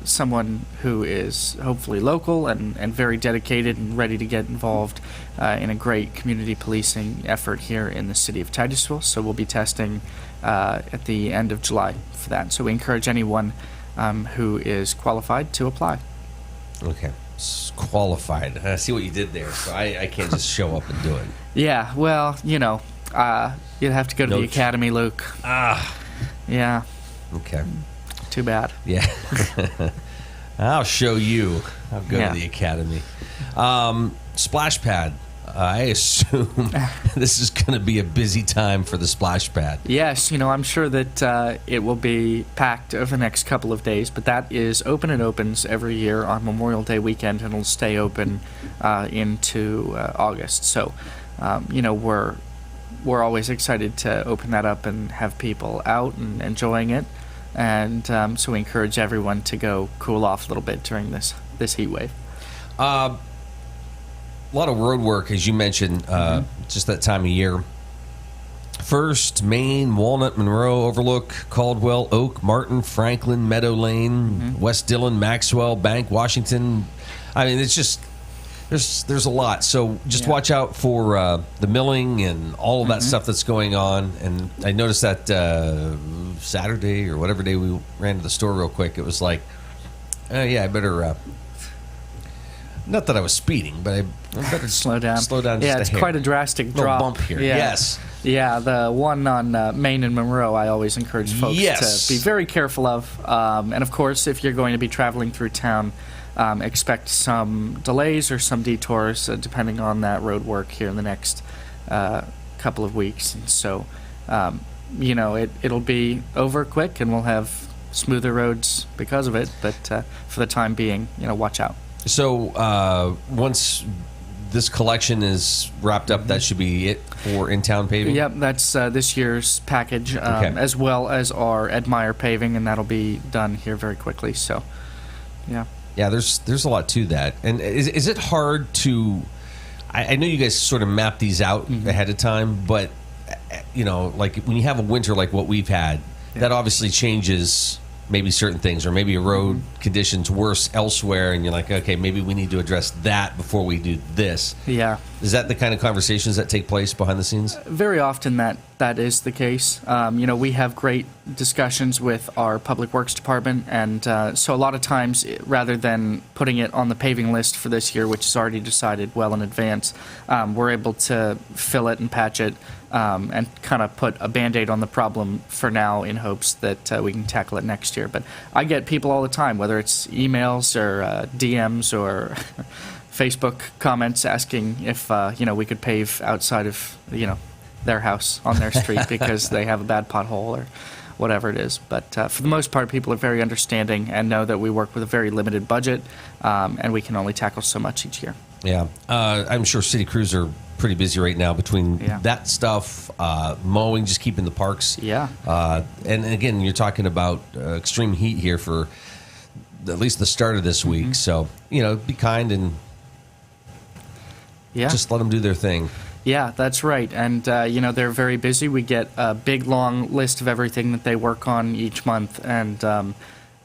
someone who is hopefully local and very dedicated and ready to get involved in a great community policing effort here in the city of Titusville. So we'll be testing at the end of July for that. So we encourage anyone who is qualified to apply. Okay. Qualified. I see what you did there. So I can't just show up and do it. Yeah, well, you'd have to go to the academy, Luke. Yeah. Okay. Too bad. Yeah. I'll show you. I'll go to the academy. Splash pad. I assume this is going to be a busy time for the splash pad. Yes, I'm sure that it will be packed over the next couple of days, but that is open. It opens every year on Memorial Day weekend, and it'll stay open into August. So, we're always excited to open that up and have people out and enjoying it. And so we encourage everyone to go cool off a little bit during this heat wave. A lot of road work, as you mentioned, just that time of year. First, Main, Walnut, Monroe, Overlook, Caldwell, Oak, Martin, Franklin, Meadow Lane, West Dillon, Maxwell, Bank, Washington. I mean, it's just, there's a lot. So just watch out for the milling and all of that stuff that's going on. And I noticed that Saturday or whatever day we ran to the store real quick, it was like, I better Not that I was speeding, but I better slow down. Slow down. Yeah, just it's a hair. quite a drastic Little drop. bump here. Yeah. Yes. Yeah, the one on Main and Monroe, I always encourage folks to be very careful of. And of course, if you're going to be traveling through town, expect some delays or some detours, depending on that road work here in the next couple of weeks. And so, it'll be over quick, and we'll have smoother roads because of it. But for the time being, watch out. So once this collection is wrapped up, that should be it for in-town paving? Yep, that's this year's package, as well as our Ed Meyer paving, and that'll be done here very quickly. So, yeah. Yeah, there's a lot to that. And is it hard to... I know you guys sort of map these out ahead of time, but, like when you have a winter like what we've had, that obviously changes maybe certain things, or maybe a road condition's worse elsewhere, and you're like, okay, maybe we need to address that before we do this. Yeah. Is that the kind of conversations that take place behind the scenes? Very often that is the case. We have great discussions with our Public Works Department, and so a lot of times, rather than putting it on the paving list for this year, which is already decided well in advance, we're able to fill it and patch it, and kind of put a Band-Aid on the problem for now in hopes that we can tackle it next year. But I get people all the time, whether it's emails or DMs or Facebook comments asking if we could pave outside of their house on their street because they have a bad pothole or whatever it is. But for the most part, people are very understanding and know that we work with a very limited budget, and we can only tackle so much each year. Yeah, I'm sure city crews are pretty busy right now between that stuff, mowing, just keeping the parks. Yeah. And again, you're talking about extreme heat here for at least the start of this week. So, be kind and just let them do their thing. Yeah, that's right. And, they're very busy. We get a big, long list of everything that they work on each month. And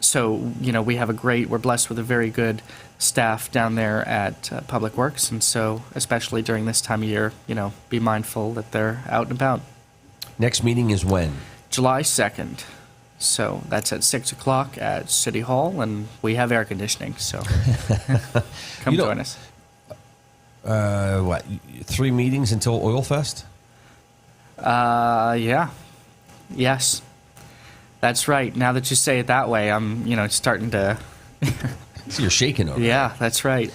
so, we're blessed with a very good staff down there at Public Works. And so, especially during this time of year, be mindful that they're out and about. Next meeting is when? July 2nd. So that's at 6 o'clock at City Hall, and we have air conditioning. So come join us. 3 meetings until Oil Fest? Yeah. Yes. That's right. Now that you say it that way, I'm, starting to... So you're shaking over Yeah, that's right.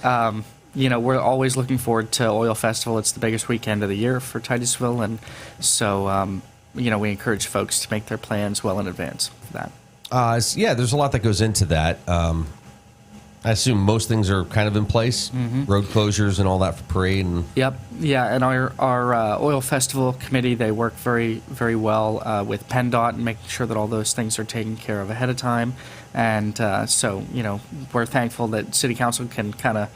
We're always looking forward to Oil Festival. It's the biggest weekend of the year for Titusville, and so, we encourage folks to make their plans well in advance for that. There's a lot that goes into that. I assume most things are kind of in place, road closures and all that for parade. And Yep, yeah, and our Oil Festival committee, they work very, very well with PennDOT and making sure that all those things are taken care of ahead of time. And so, we're thankful that City Council can kind of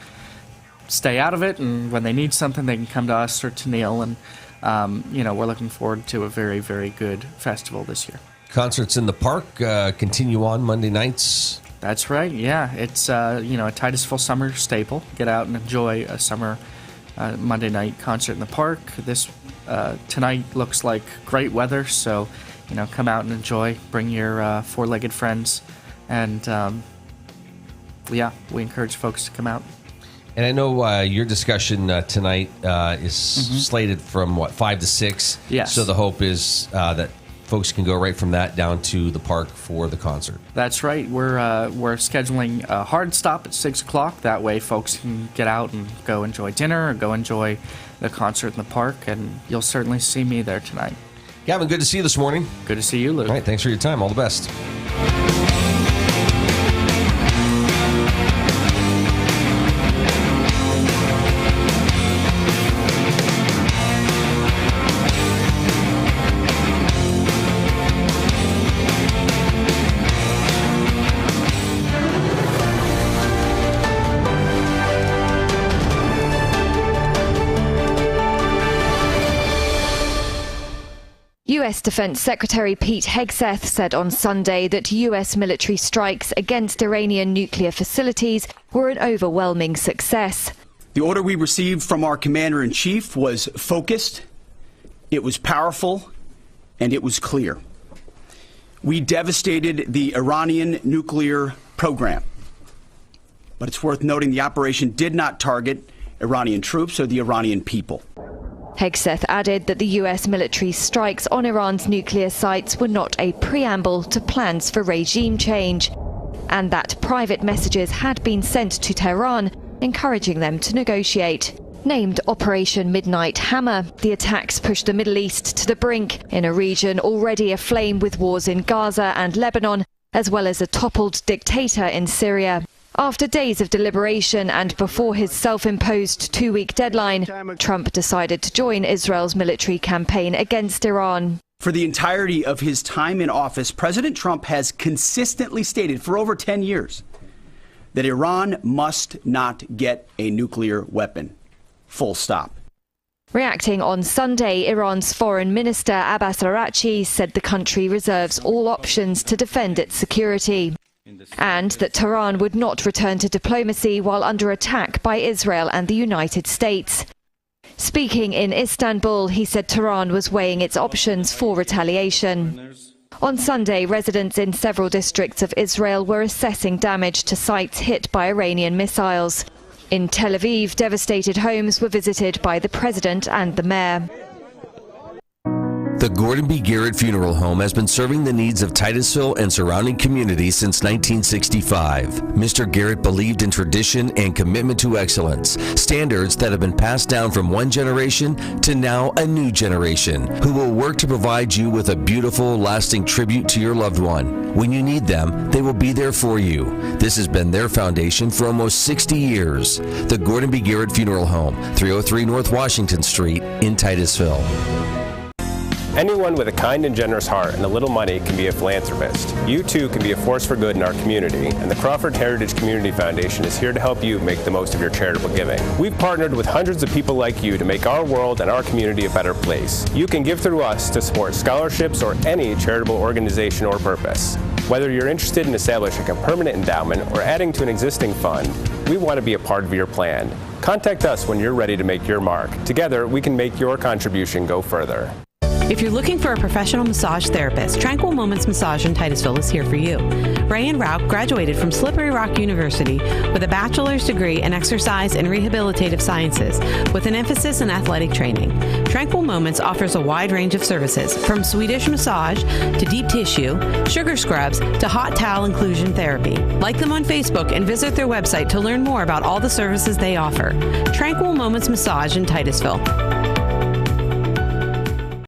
stay out of it, and when they need something, they can come to us or to Neil, and, we're looking forward to a very, very good festival this year. Concerts in the park continue on Monday nights. That's right, yeah. It's, a Titusville summer staple. Get out and enjoy a summer Monday night concert in the park. Tonight looks like great weather, so, come out and enjoy. Bring your four-legged friends, and, we encourage folks to come out. And I know your discussion tonight is slated from, 5 to 6? Yes. So the hope is that folks can go right from that down to the park for the concert. That's right. We're scheduling a hard stop at 6 o'clock. That way folks can get out and go enjoy dinner or go enjoy the concert in the park, and you'll certainly see me there tonight. Gavin, good to see you this morning. Good to see you, Luke. All right, thanks for your time. All the best. U.S. Defense Secretary Pete Hegseth said on Sunday that U.S. military strikes against Iranian nuclear facilities were an overwhelming success. The order we received from our commander-in-chief was focused, it was powerful, and it was clear. We devastated the Iranian nuclear program. But it's worth noting the operation did not target Iranian troops or the Iranian people. Hegseth added that the U.S. military strikes on Iran's nuclear sites were not a preamble to plans for regime change, and that private messages had been sent to Tehran encouraging them to negotiate. Named Operation Midnight Hammer, the attacks pushed the Middle East to the brink in a region already aflame with wars in Gaza and Lebanon, as well as a toppled dictator in Syria. After days of deliberation and before his self-imposed two-week deadline, Trump decided to join Israel's military campaign against Iran. For the entirety of his time in office, President Trump has consistently stated for over 10 years that Iran must not get a nuclear weapon. Full stop. Reacting on Sunday, Iran's Foreign Minister Abbas Araghchi said the country reserves all options to defend its security, and that Tehran would not return to diplomacy while under attack by Israel and the United States. Speaking in Istanbul, he said Tehran was weighing its options for retaliation. On Sunday, residents in several districts of Israel were assessing damage to sites hit by Iranian missiles. In Tel Aviv, devastated homes were visited by the president and the mayor. The Gordon B. Garrett Funeral Home has been serving the needs of Titusville and surrounding communities since 1965. Mr. Garrett believed in tradition and commitment to excellence, standards that have been passed down from one generation to now a new generation, who will work to provide you with a beautiful, lasting tribute to your loved one. When you need them, they will be there for you. This has been their foundation for almost 60 years. The Gordon B. Garrett Funeral Home, 303 North Washington Street in Titusville. Anyone with a kind and generous heart and a little money can be a philanthropist. You too can be a force for good in our community, and the Crawford Heritage Community Foundation is here to help you make the most of your charitable giving. We've partnered with hundreds of people like you to make our world and our community a better place. You can give through us to support scholarships or any charitable organization or purpose. Whether you're interested in establishing a permanent endowment or adding to an existing fund, we want to be a part of your plan. Contact us when you're ready to make your mark. Together, we can make your contribution go further. If you're looking for a professional massage therapist, Tranquil Moments Massage in Titusville is here for you. Ray and Rauch graduated from Slippery Rock University with a bachelor's degree in exercise and rehabilitative sciences with an emphasis in athletic training. Tranquil Moments offers a wide range of services, from Swedish massage to deep tissue, sugar scrubs to hot towel inclusion therapy. Like them on Facebook and visit their website to learn more about all the services they offer. Tranquil Moments Massage in Titusville.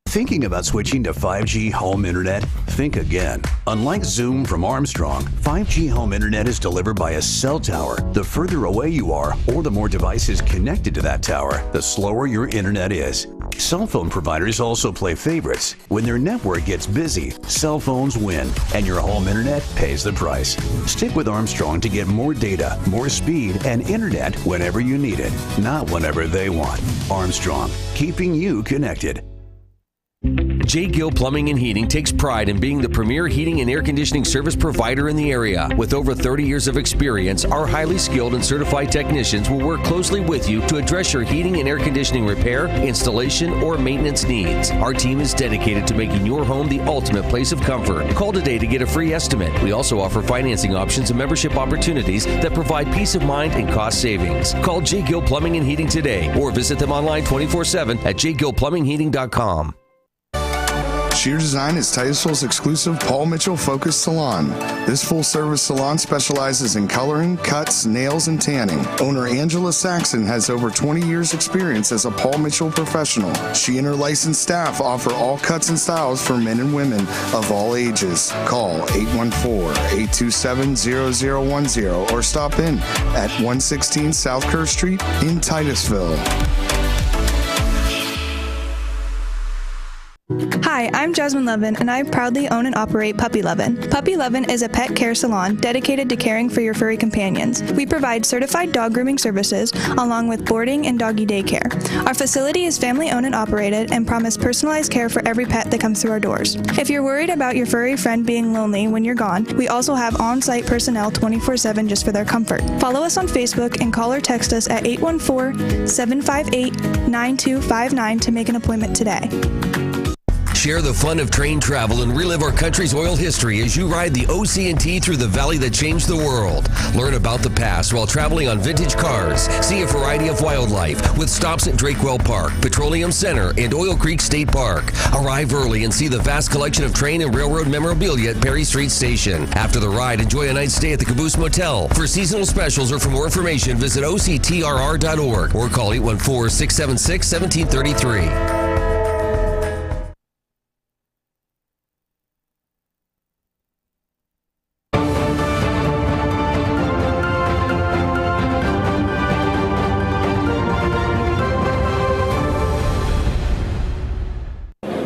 Thinking about switching to 5G home internet? Think again. Unlike Zoom from Armstrong, 5G home internet is delivered by a cell tower. The further away you are, or the more devices connected to that tower, the slower your internet is. Cell phone providers also play favorites. When their network gets busy, cell phones win, and your home internet pays the price. Stick with Armstrong to get more data, more speed, and internet whenever you need it, not whenever they want. Armstrong, keeping you connected. J. Gill Plumbing and Heating takes pride in being the premier heating and air conditioning service provider in the area. With over 30 years of experience, our highly skilled and certified technicians will work closely with you to address your heating and air conditioning repair, installation, or maintenance needs. Our team is dedicated to making your home the ultimate place of comfort. Call today to get a free estimate. We also offer financing options and membership opportunities that provide peace of mind and cost savings. Call J. Gill Plumbing and Heating today or visit them online 24/7 at jgillplumbingheating.com. Sheer Design is Titusville's exclusive Paul Mitchell focused salon. This full-service salon specializes in coloring, cuts, nails, and tanning. Owner Angela Saxon has over 20 years experience as a Paul Mitchell professional. She and her licensed staff offer all cuts and styles for men and women of all ages. Call 814-827-0010 or stop in at 116 South Kerr Street in Titusville. Hi, I'm Jasmine Levin, and I proudly own and operate Puppy Lovin'. Puppy Lovin' is a pet care salon dedicated to caring for your furry companions. We provide certified dog grooming services along with boarding and doggy daycare. Our facility is family-owned and operated and promise personalized care for every pet that comes through our doors. If you're worried about your furry friend being lonely when you're gone, we also have on-site personnel 24/7 just for their comfort. Follow us on Facebook and call or text us at 814-758-9259 to make an appointment today. Share the fun of train travel and relive our country's oil history as you ride the OC&T through the valley that changed the world. Learn about the past while traveling on vintage cars. See a variety of wildlife with stops at Drakewell Park, Petroleum Center, and Oil Creek State Park. Arrive early and see the vast collection of train and railroad memorabilia at Perry Street Station. After the ride, enjoy a night's stay at the Caboose Motel. For seasonal specials or for more information, visit octrr.org or call 814-676-1733.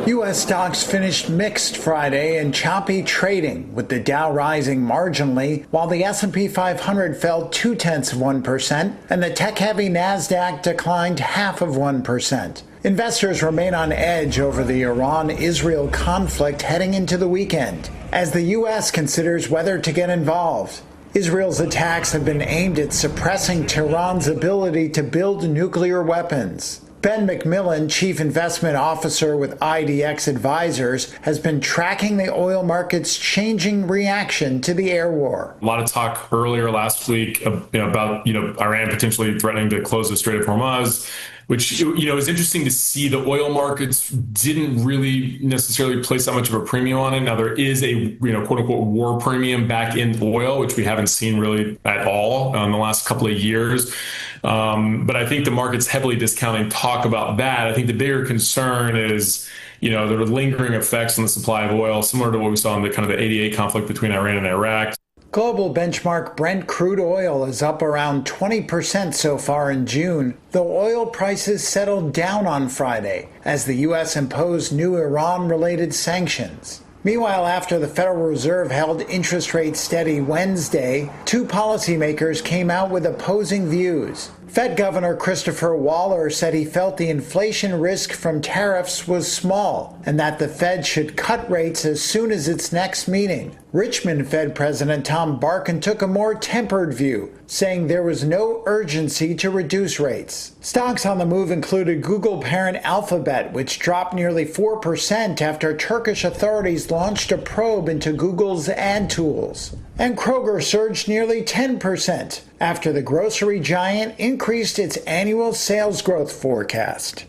U.S. stocks finished mixed Friday in choppy trading, with the Dow rising marginally, while the S&P 500 fell 0.2% and the tech-heavy Nasdaq declined 0.5%. Investors remain on edge over the Iran-Israel conflict heading into the weekend, as the U.S. considers whether to get involved. Israel's attacks have been aimed at suppressing Tehran's ability to build nuclear weapons. Ben McMillan, Chief Investment Officer with IDX Advisors, has been tracking the oil market's changing reaction to the air war. A lot of talk earlier last week about Iran potentially threatening to close the Strait of Hormuz, which is interesting to see. The oil markets didn't really necessarily place that much of a premium on it. Now there is a quote unquote war premium back in oil, which we haven't seen really at all in the last couple of years. But I think the market's heavily discounting talk about that. I think the bigger concern is there are lingering effects on the supply of oil, similar to what we saw in the kind of the 88 conflict between Iran and Iraq. Global benchmark Brent crude oil is up around 20% so far in June, though oil prices settled down on Friday as the U.S. imposed new Iran-related sanctions. Meanwhile, after the Federal Reserve held interest rates steady Wednesday, two policymakers came out with opposing views. Fed Governor Christopher Waller said he felt the inflation risk from tariffs was small and that the Fed should cut rates as soon as its next meeting. Richmond Fed President Tom Barkin took a more tempered view, saying there was no urgency to reduce rates. Stocks on the move included Google parent Alphabet, which dropped nearly 4% after Turkish authorities launched a probe into Google's ad tools. And Kroger surged nearly 10% after the grocery giant increased its annual sales growth forecast.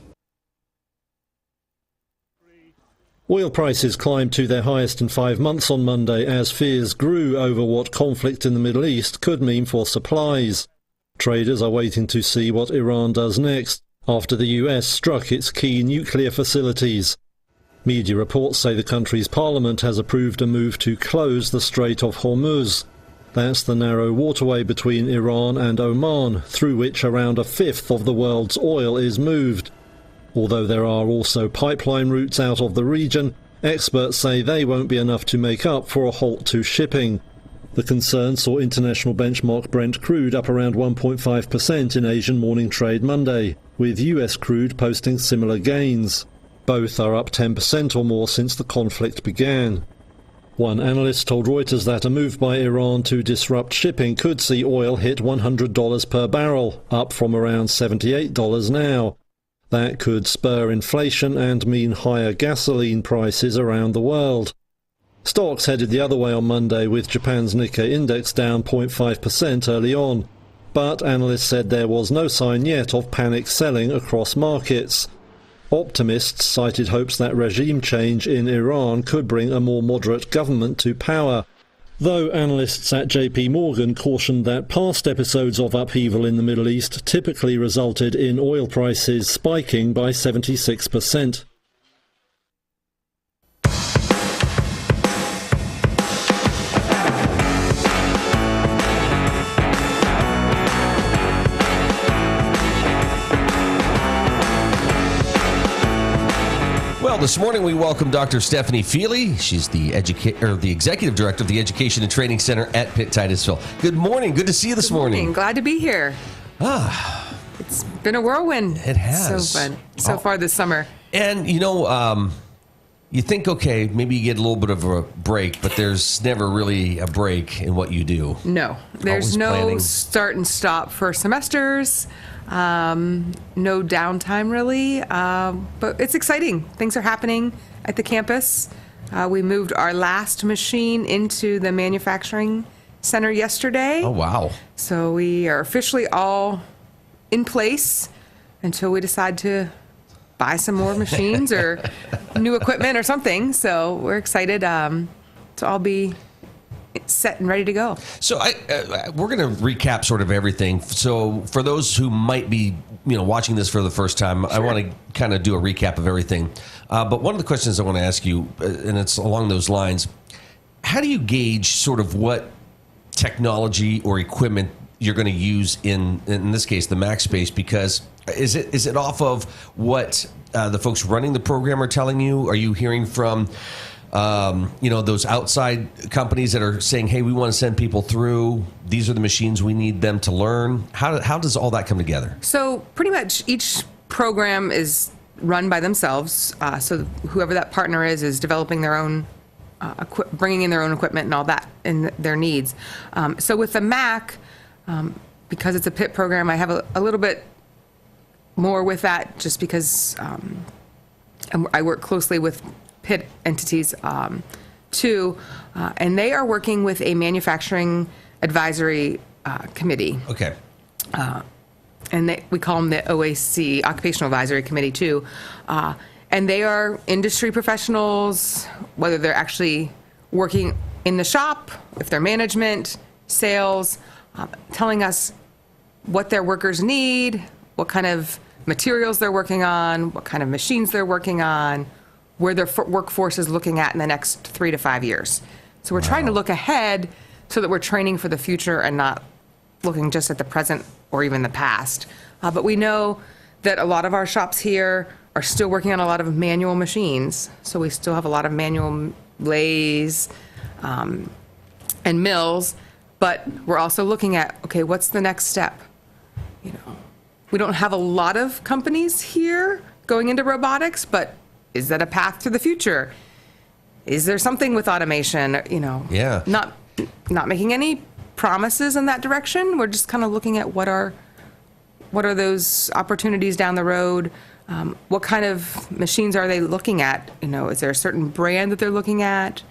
Oil prices climbed to their highest in 5 months on Monday as fears grew over what conflict in the Middle East could mean for supplies. Traders are waiting to see what Iran does next after the US struck its key nuclear facilities. Media reports say the country's parliament has approved a move to close the Strait of Hormuz. That's the narrow waterway between Iran and Oman, through which around a fifth of the world's oil is moved. Although there are also pipeline routes out of the region, experts say they won't be enough to make up for a halt to shipping. The concern saw international benchmark Brent crude up around 1.5% in Asian morning trade Monday, with US crude posting similar gains. Both are up 10% or more since the conflict began. One analyst told Reuters that a move by Iran to disrupt shipping could see oil hit $100 per barrel, up from around $78 now. That could spur inflation and mean higher gasoline prices around the world. Stocks headed the other way on Monday, with Japan's Nikkei index down 0.5% early on. But analysts said there was no sign yet of panic selling across markets. Optimists cited hopes that regime change in Iran could bring a more moderate government to power, though analysts at JP Morgan cautioned that past episodes of upheaval in the Middle East typically resulted in oil prices spiking by 76%. Well, this morning we welcome Dr. Stephanie Feely. She's the Executive Director of the Education and Training Center at Pitt Titusville. Good morning. Good to see you this morning. Glad to be here. It's been a whirlwind. It has. So fun. So far this summer. And, you think, okay, maybe you get a little bit of a break, but there's never really a break in what you do. No. There's Always no planning. start and stop for semesters. No downtime really, but it's exciting. Things are happening at the campus. We moved our last machine into the manufacturing center yesterday. Oh, wow. So we are officially all in place until we decide to buy some more machines or new equipment or something. So we're excited to all be set and ready to go. So we're going to recap sort of everything. So for those who might be, watching this for the first time, I want to kind of do a recap of everything. But one of the questions I want to ask you, and it's along those lines, how do you gauge sort of what technology or equipment you're going to use in this case, the Mac space? Because is it off of what the folks running the program are telling you? Are you hearing from those outside companies that are saying, hey, we want to send people through, these are the machines we need them to learn? How does all that come together? So pretty much each program is run by themselves. So whoever that partner is developing their own, bringing in their own equipment and all that and their needs. So with the Mac, because it's a PIT program, I have a little bit more with that just because I work closely with PIT entities too, and they are working with a manufacturing advisory committee. Okay. And we call them the OAC, Occupational Advisory Committee too. And they are industry professionals, whether they're actually working in the shop, if they're management, sales, telling us what their workers need, what kind of materials they're working on, what kind of machines they're working on, where their workforce is looking at in the next 3 to 5 years. So we're trying to look ahead so that we're training for the future and not looking just at the present or even the past. But we know that a lot of our shops here are still working on a lot of manual machines. So we still have a lot of manual lathes and mills, but we're also looking at, okay, what's the next step? We don't have a lot of companies here going into robotics, but is that a path to the future? Is there something with automation? Yeah. Not making any promises in that direction. We're just kind of looking at what are those opportunities down the road. What kind of machines are they looking at? Is there a certain brand that they're looking at?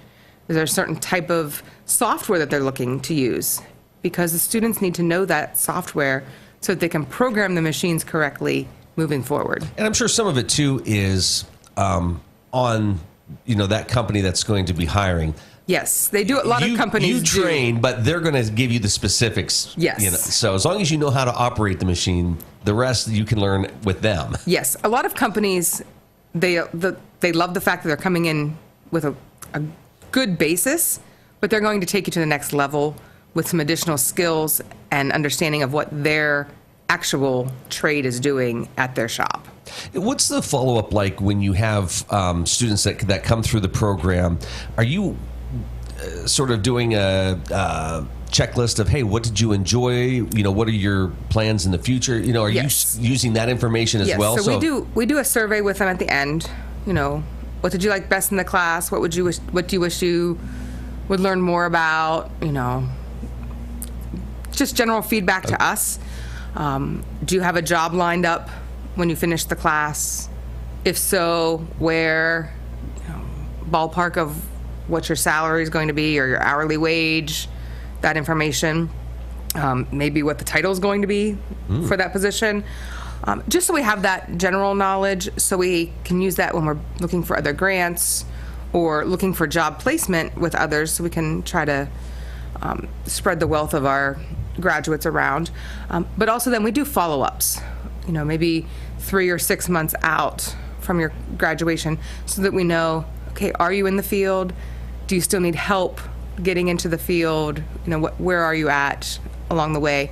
Is there a certain type of software that they're looking to use? Because the students need to know that software so that they can program the machines correctly moving forward. And I'm sure some of it too is on that company that's going to be hiring. Yes, they do. A lot of companies you train, but they're going to give you the specifics. Yes. So as long as you know how to operate the machine, the rest you can learn with them. Yes, a lot of companies they love the fact that they're coming in with a good basis, but they're going to take you to the next level with some additional skills and understanding of what their actual trade is doing at their shop. What's the follow-up like when you have students that come through the program? Are you sort of doing a checklist of, hey, what did you enjoy? What are your plans in the future? Are you using that information as well? So we do a survey with them at the end. What did you like best in the class? What do you wish you would learn more about? Just general feedback to us. Do you have a job lined up when you finish the class? If so, where? Ballpark of what your salary is going to be or your hourly wage, that information. Maybe what the title is going to be for that position. Just so we have that general knowledge so we can use that when we're looking for other grants or looking for job placement with others, so we can try to spread the wealth of our graduates around. But also then we do follow-ups, maybe 3 or 6 months out from your graduation, so that we know, okay, are you in the field? Do you still need help getting into the field? Where are you at along the way?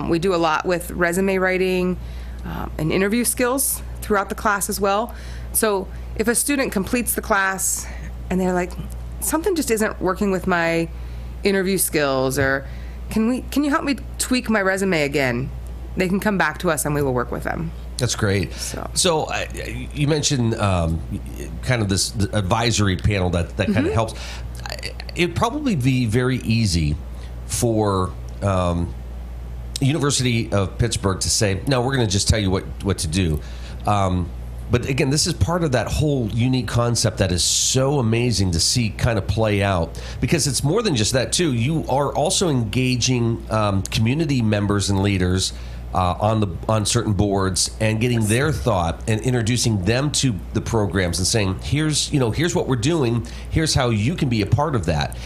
We do a lot with resume writing and interview skills throughout the class as well. So if a student completes the class and they're like, something just isn't working with my interview skills, or can you help me tweak my resume again? They can come back to us and we will work with them. That's great. So you mentioned kind of this advisory panel that kind of helps. It'd probably be very easy for University of Pittsburgh to say, no, we're going to just tell you what to do. But again, this is part of that whole unique concept that is so amazing to see kind of play out, because it's more than just that too. You are also engaging community members and leaders on certain boards and getting their thought and introducing them to the programs and saying, here's what we're doing. Here's how you can be a part of that.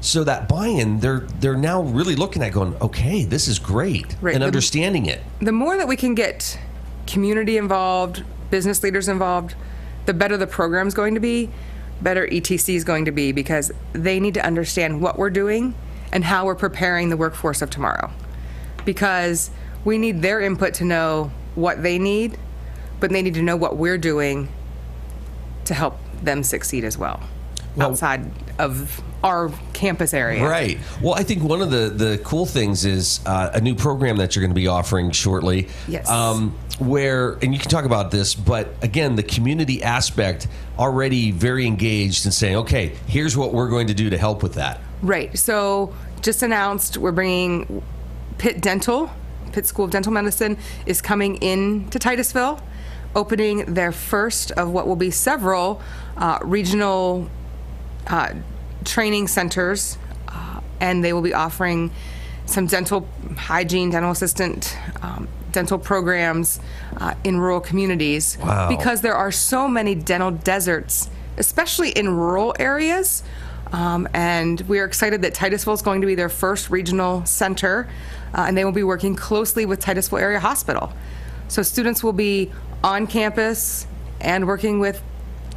So that buy-in, they're now really looking at going, okay, this is great, and understanding it. The more that we can get community involved, business leaders involved, the better the program's going to be, better ETC is going to be, because they need to understand what we're doing and how we're preparing the workforce of tomorrow. Because we need their input to know what they need, but they need to know what we're doing to help them succeed as well, outside of our campus area. Right. Well, I think one of the cool things is a new program that you're going to be offering shortly. Yes. Where, and you can talk about this, but again, the community aspect already very engaged in saying, okay, here's what we're going to do to help with that. Right. So just announced we're bringing Pitt School of Dental Medicine is coming in to Titusville, opening their first of what will be several regional training centers, and they will be offering some dental hygiene, dental assistant, dental programs in rural communities. Wow. Because there are so many dental deserts, especially in rural areas. And we're excited that Titusville is going to be their first regional center, and they will be working closely with Titusville Area Hospital. So students will be on campus and working with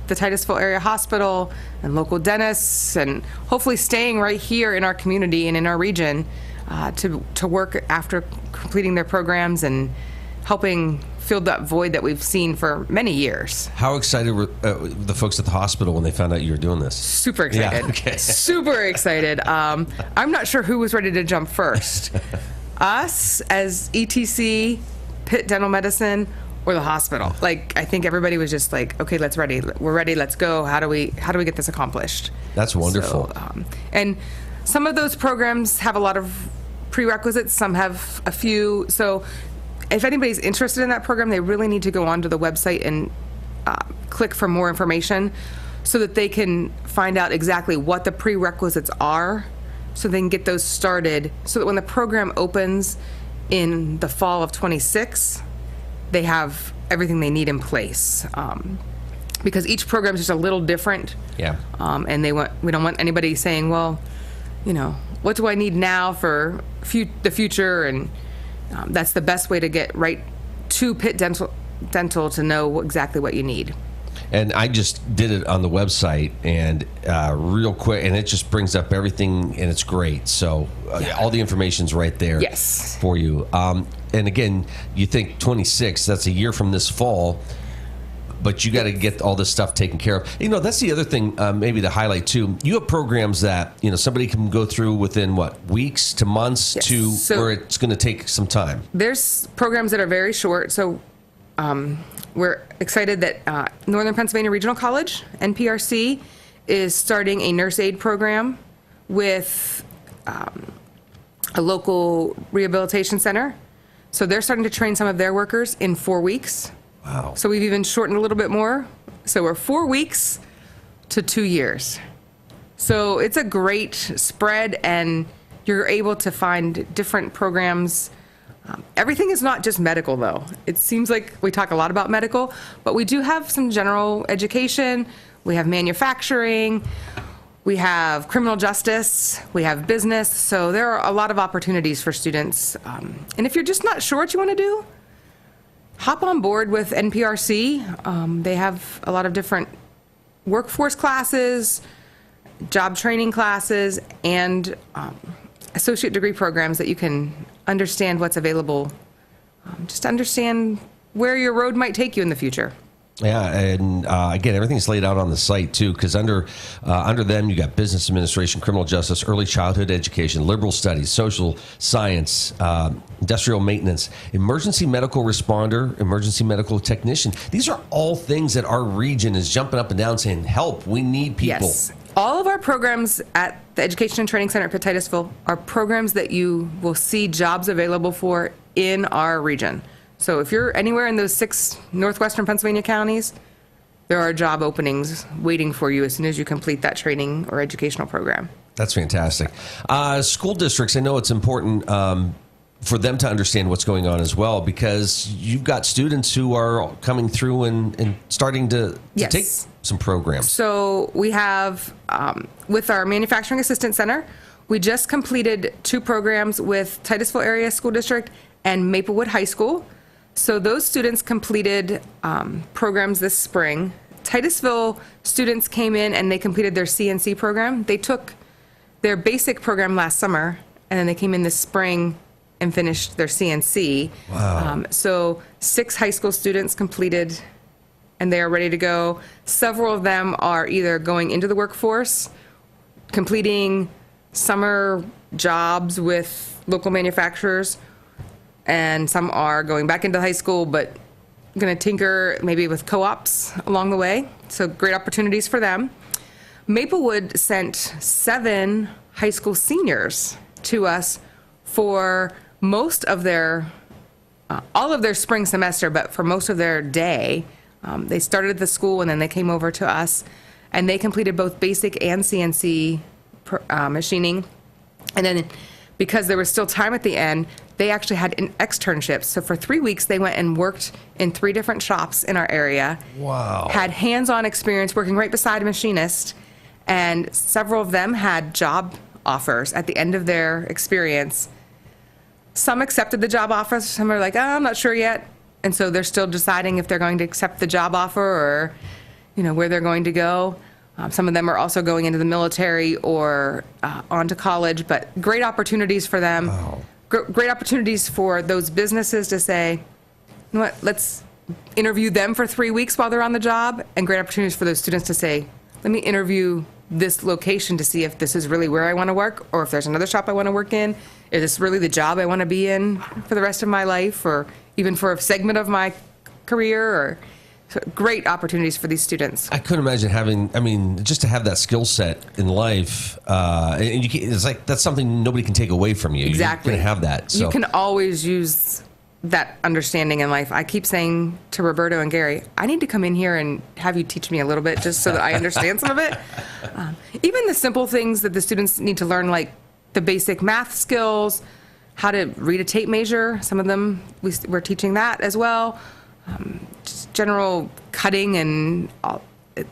the Titusville Area Hospital and local dentists, and hopefully staying right here in our community and in our region to work after completing their programs and helping fill that void that we've seen for many years. How excited were the folks at the hospital when they found out you were doing this? Super excited. Yeah, okay. Super excited. I'm not sure who was ready to jump first. Us as ETC, Pitt Dental Medicine, or the hospital. Like, I think everybody was just like, okay, we're ready, let's go. How do we get this accomplished? That's wonderful. So, and some of those programs have a lot of prerequisites, some have a few. So if anybody's interested in that program, they really need to go onto the website and click for more information so that they can find out exactly what the prerequisites are, so they can get those started, so that when the program opens in the fall of 26, they have everything they need in place. Because each program is just a little different. Yeah. And we don't want anybody saying, well, what do I need now for the future? And that's the best way to get right to Pitt Dental to know exactly what you need. And I just did it on the website, and real quick, and it just brings up everything, and it's great. So all the information's right there. Yes. For you. And again, you think 26, that's a year from this fall, but you got to get all this stuff taken care of. That's the other thing, maybe to highlight too. You have programs that somebody can go through within weeks to months, or it's going to take some time. There's programs that are very short. So we're excited that Northern Pennsylvania Regional College, NPRC, is starting a nurse aid program with a local rehabilitation center. So they're starting to train some of their workers in 4 weeks. Wow. So we've even shortened a little bit more. So we're 4 weeks to 2 years. So it's a great spread, and you're able to find different programs. Everything is not just medical, though. It seems like we talk a lot about medical, but we do have some general education. We have manufacturing. We have criminal justice. We have business. So there are a lot of opportunities for students. And if you're just not sure what you want to do, hop on board with NPRC. They have a lot of different workforce classes, job training classes, and associate degree programs that you can understand what's available. Just understand where your road might take you in the future. Yeah, and again, everything's laid out on the site too, because under them you got business administration, criminal justice, early childhood education, liberal studies, social science, industrial maintenance, emergency medical responder, emergency medical technician. These are all things that our region is jumping up and down saying, help, we need people. Yes. All of our programs at the the Education and Training Center at Pitt Titusville are programs that you will see jobs available for in our region. So if you're anywhere in those 6 northwestern Pennsylvania counties, there are job openings waiting for you as soon as you complete that training or educational program. That's fantastic. School districts, I know it's important for them to understand what's going on as well, because you've got students who are coming through and starting to Yes. take some programs. So we have, with our Manufacturing Assistance Center, we just completed 2 programs with Titusville Area School District and Maplewood High School. So those students completed programs this spring. Titusville students came in and they completed their CNC program. They took their basic program last summer, and then they came in this spring and finished their CNC. Wow. So 6 high school students completed, and they are ready to go. Several of them are either going into the workforce, completing summer jobs with local manufacturers, and some are going back into high school, but going to tinker maybe with co-ops along the way. So great opportunities for them. Maplewood sent 7 high school seniors to us for most of their, all of their spring semester, but for most of their day. They started at the school and then they came over to us, and they completed both basic and CNC machining. And then because there was still time at the end, they actually had externships. So for 3 weeks, they went and worked in 3 different shops in our area. Wow. Had hands-on experience working right beside a machinist, and several of them had job offers at the end of their experience. Some accepted the job offers, some are like, oh, I'm not sure yet. And so they're still deciding if they're going to accept the job offer or, you know, where they're going to go. Some of them are also going into the military or on to college, but great opportunities for them. Wow. Great opportunities for those businesses to say, you know what, let's interview them for 3 weeks while they're on the job, and great opportunities for those students to say, let me interview this location to see if this is really where I want to work, or if there's another shop I want to work in. Is this really the job I want to be in for the rest of my life, or even for a segment of my career? Or so great opportunities for these students. I couldn't imagine having, I mean, just to have that skill set in life, and you can, it's like that's something nobody can take away from you. Exactly. You're going to have that. So. You can always use that understanding in life. I keep saying to Roberto and Gary, I need to come in here and have you teach me a little bit just so that I understand some of it. Even the simple things that the students need to learn, like the basic math skills, how to read a tape measure. Some of them, we're teaching that as well. Just general cutting and all.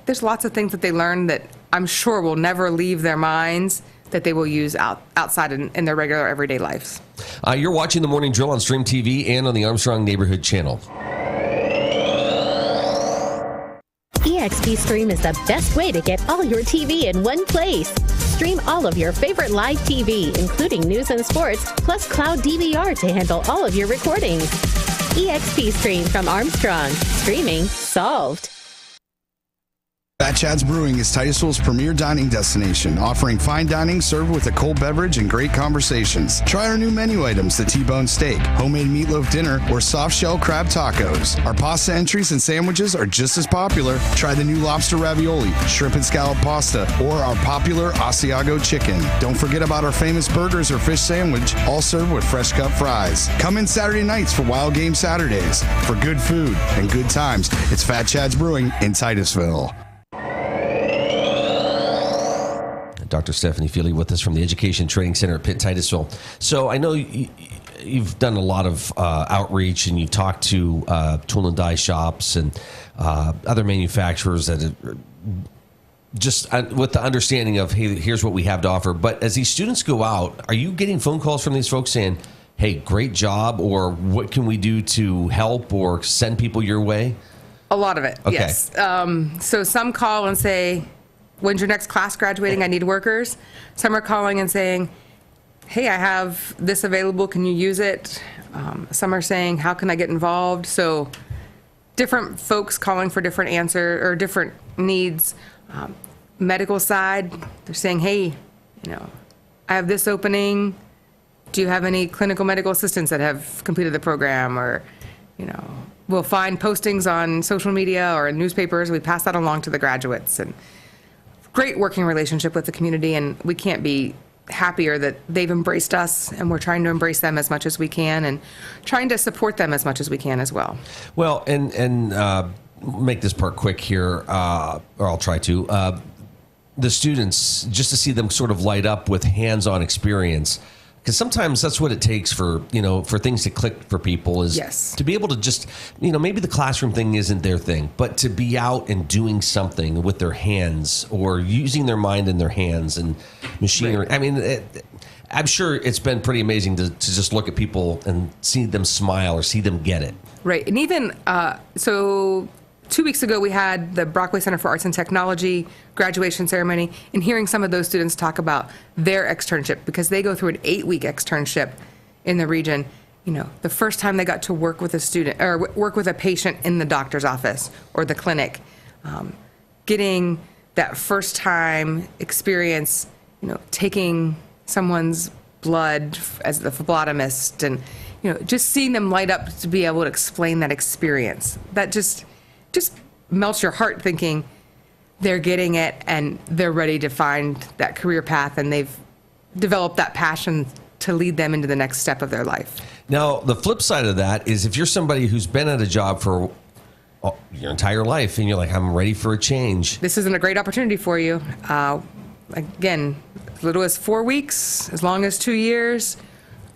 There's lots of things that they learn that I'm sure will never leave their minds, that they will use outside in their regular everyday lives. You're watching The Morning Drill on Stream TV and on the Armstrong Neighborhood Channel. EXP Stream is the best way to get all your TV in one place. Stream all of your favorite live TV, including news and sports, plus cloud DVR to handle all of your recordings. EXP Stream from Armstrong. Streaming solved. Fat Chad's Brewing is Titusville's premier dining destination, offering fine dining served with a cold beverage and great conversations. Try our new menu items, the T-bone steak, homemade meatloaf dinner, or soft shell crab tacos. Our pasta entries and sandwiches are just as popular. Try the new lobster ravioli, shrimp and scallop pasta, or our popular Asiago chicken. Don't forget about our famous burgers or fish sandwich, all served with fresh cut fries. Come in Saturday nights for Wild Game Saturdays. For good food and good times, it's Fat Chad's Brewing in Titusville. Dr. Stephanie Feely with us from the Education Training Center at Pitt Titusville. So I know you've done a lot of outreach, and you've talked to tool and die shops and other manufacturers that just with the understanding of, hey, here's what we have to offer. But as these students go out, are you getting phone calls from these folks saying, hey, great job, or what can we do to help or send people your way? A lot of it, okay. Yes. So some call and say, when's your next class graduating? I need workers. Some are calling and saying, hey, I have this available. Can you use it? Some are saying, how can I get involved? So different folks calling for different answers or different needs. Medical side, they're saying, hey, you know, I have this opening. Do you have any clinical medical assistants that have completed the program? Or, you know, we'll find postings on social media or in newspapers. We pass that along to the graduates. And great working relationship with the community, and we can't be happier that they've embraced us, and we're trying to embrace them as much as we can and trying to support them as much as we can as well. Well, and make this part quick here, or I'll try to. The students, just to see them sort of light up with hands-on experience, because sometimes that's what it takes for things to click for people, is to be able to just, maybe the classroom thing isn't their thing, but to be out and doing something with their hands or using their mind in their hands and machinery. Right. I mean, I'm sure it's been pretty amazing to just look at people and see them smile or see them get it. Right. And even, so 2 weeks ago, we had the Brockway Center for Arts and Technology graduation ceremony, and hearing some of those students talk about their externship, because they go through an 8-week externship in the region. The first time they got to work with a student or work with a patient in the doctor's office or the clinic, getting that first time experience, taking someone's blood as the phlebotomist, and just seeing them light up to be able to explain that experience. That just melts your heart, thinking they're getting it and they're ready to find that career path, and they've developed that passion to lead them into the next step of their life. Now, the flip side of that is if you're somebody who's been at a job for your entire life and you're like, I'm ready for a change. This isn't a great opportunity for you. Again, as little as 4 weeks, as long as 2 years.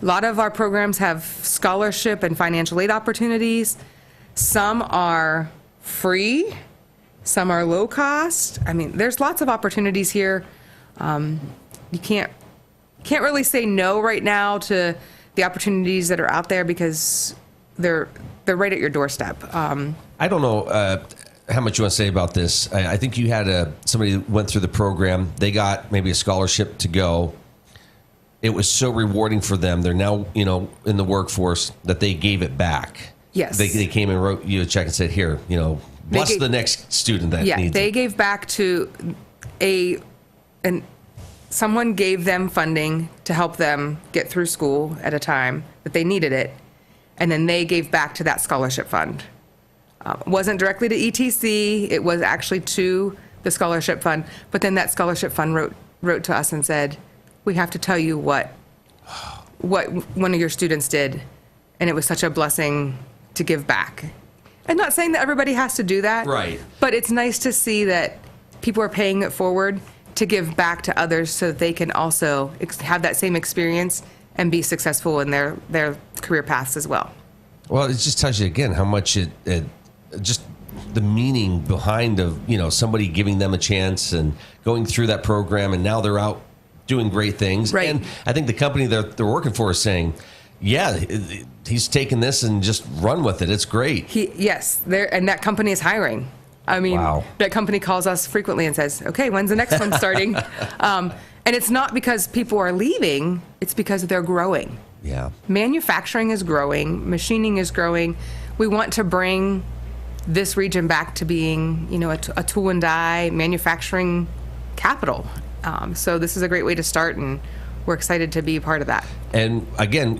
A lot of our programs have scholarship and financial aid opportunities. Some are free, some are low cost. I mean, there's lots of opportunities here. You can't really say no right now to the opportunities that are out there, because they're right at your doorstep. I don't know how much you want to say about this. I think you had somebody that went through the program. They got maybe a scholarship to go. It was so rewarding for them. They're now, in the workforce, that they gave it back. Yes. They came and wrote you a check and said, here, bless the next student that needs it. They gave back to someone gave them funding to help them get through school at a time that they needed it, and then they gave back to that scholarship fund. It wasn't directly to ETC, it was actually to the scholarship fund, but then that scholarship fund wrote to us and said, we have to tell you what one of your students did, and it was such a blessing to give back. I'm not saying that everybody has to do that, right? But it's nice to see that people are paying it forward to give back to others, so that they can also have that same experience and be successful in their career paths as well. Well, it just tells you again how much it just the meaning behind somebody giving them a chance and going through that program, and now they're out doing great things. Right. And I think the company they're working for is saying, yeah, he's taken this and just run with it. It's great. And that company is hiring. I mean, that company calls us frequently and says, okay, when's the next one starting? And it's not because people are leaving, it's because they're growing. Yeah. Manufacturing is growing, machining is growing. We want to bring this region back to being, a tool and die manufacturing capital. So this is a great way to start, and we're excited to be a part of that. And again,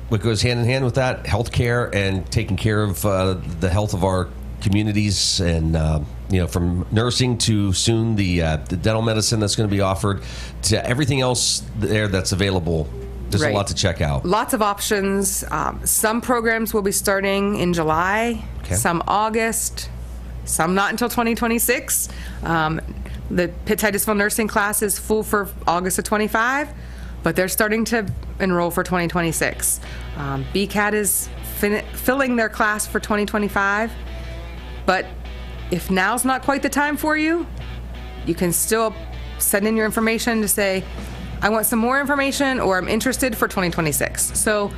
what goes hand in hand with that, healthcare and taking care of the health of our communities, and from nursing to soon the dental medicine that's going to be offered, to everything else there that's available. There's a lot to check out. Lots of options. Some programs will be starting in July, some August, some not until 2026. The Pitt Titusville nursing class is full for August of 25, but they're starting to enroll for 2026. BCAT is filling their class for 2025, but if now's not quite the time for you, you can still send in your information to say, I want some more information, or I'm interested for 2026. So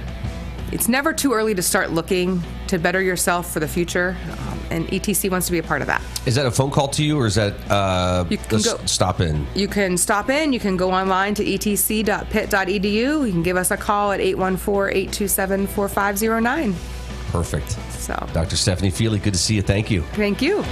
it's never too early to start looking to better yourself for the future, and ETC wants to be a part of that. Is that a phone call to you, or is that stop in? You can stop in. You can go online to etc.pitt.edu. You can give us a call at 814-827-4509. Perfect. So, Dr. Stephanie Feely, good to see you. Thank you. Thank you.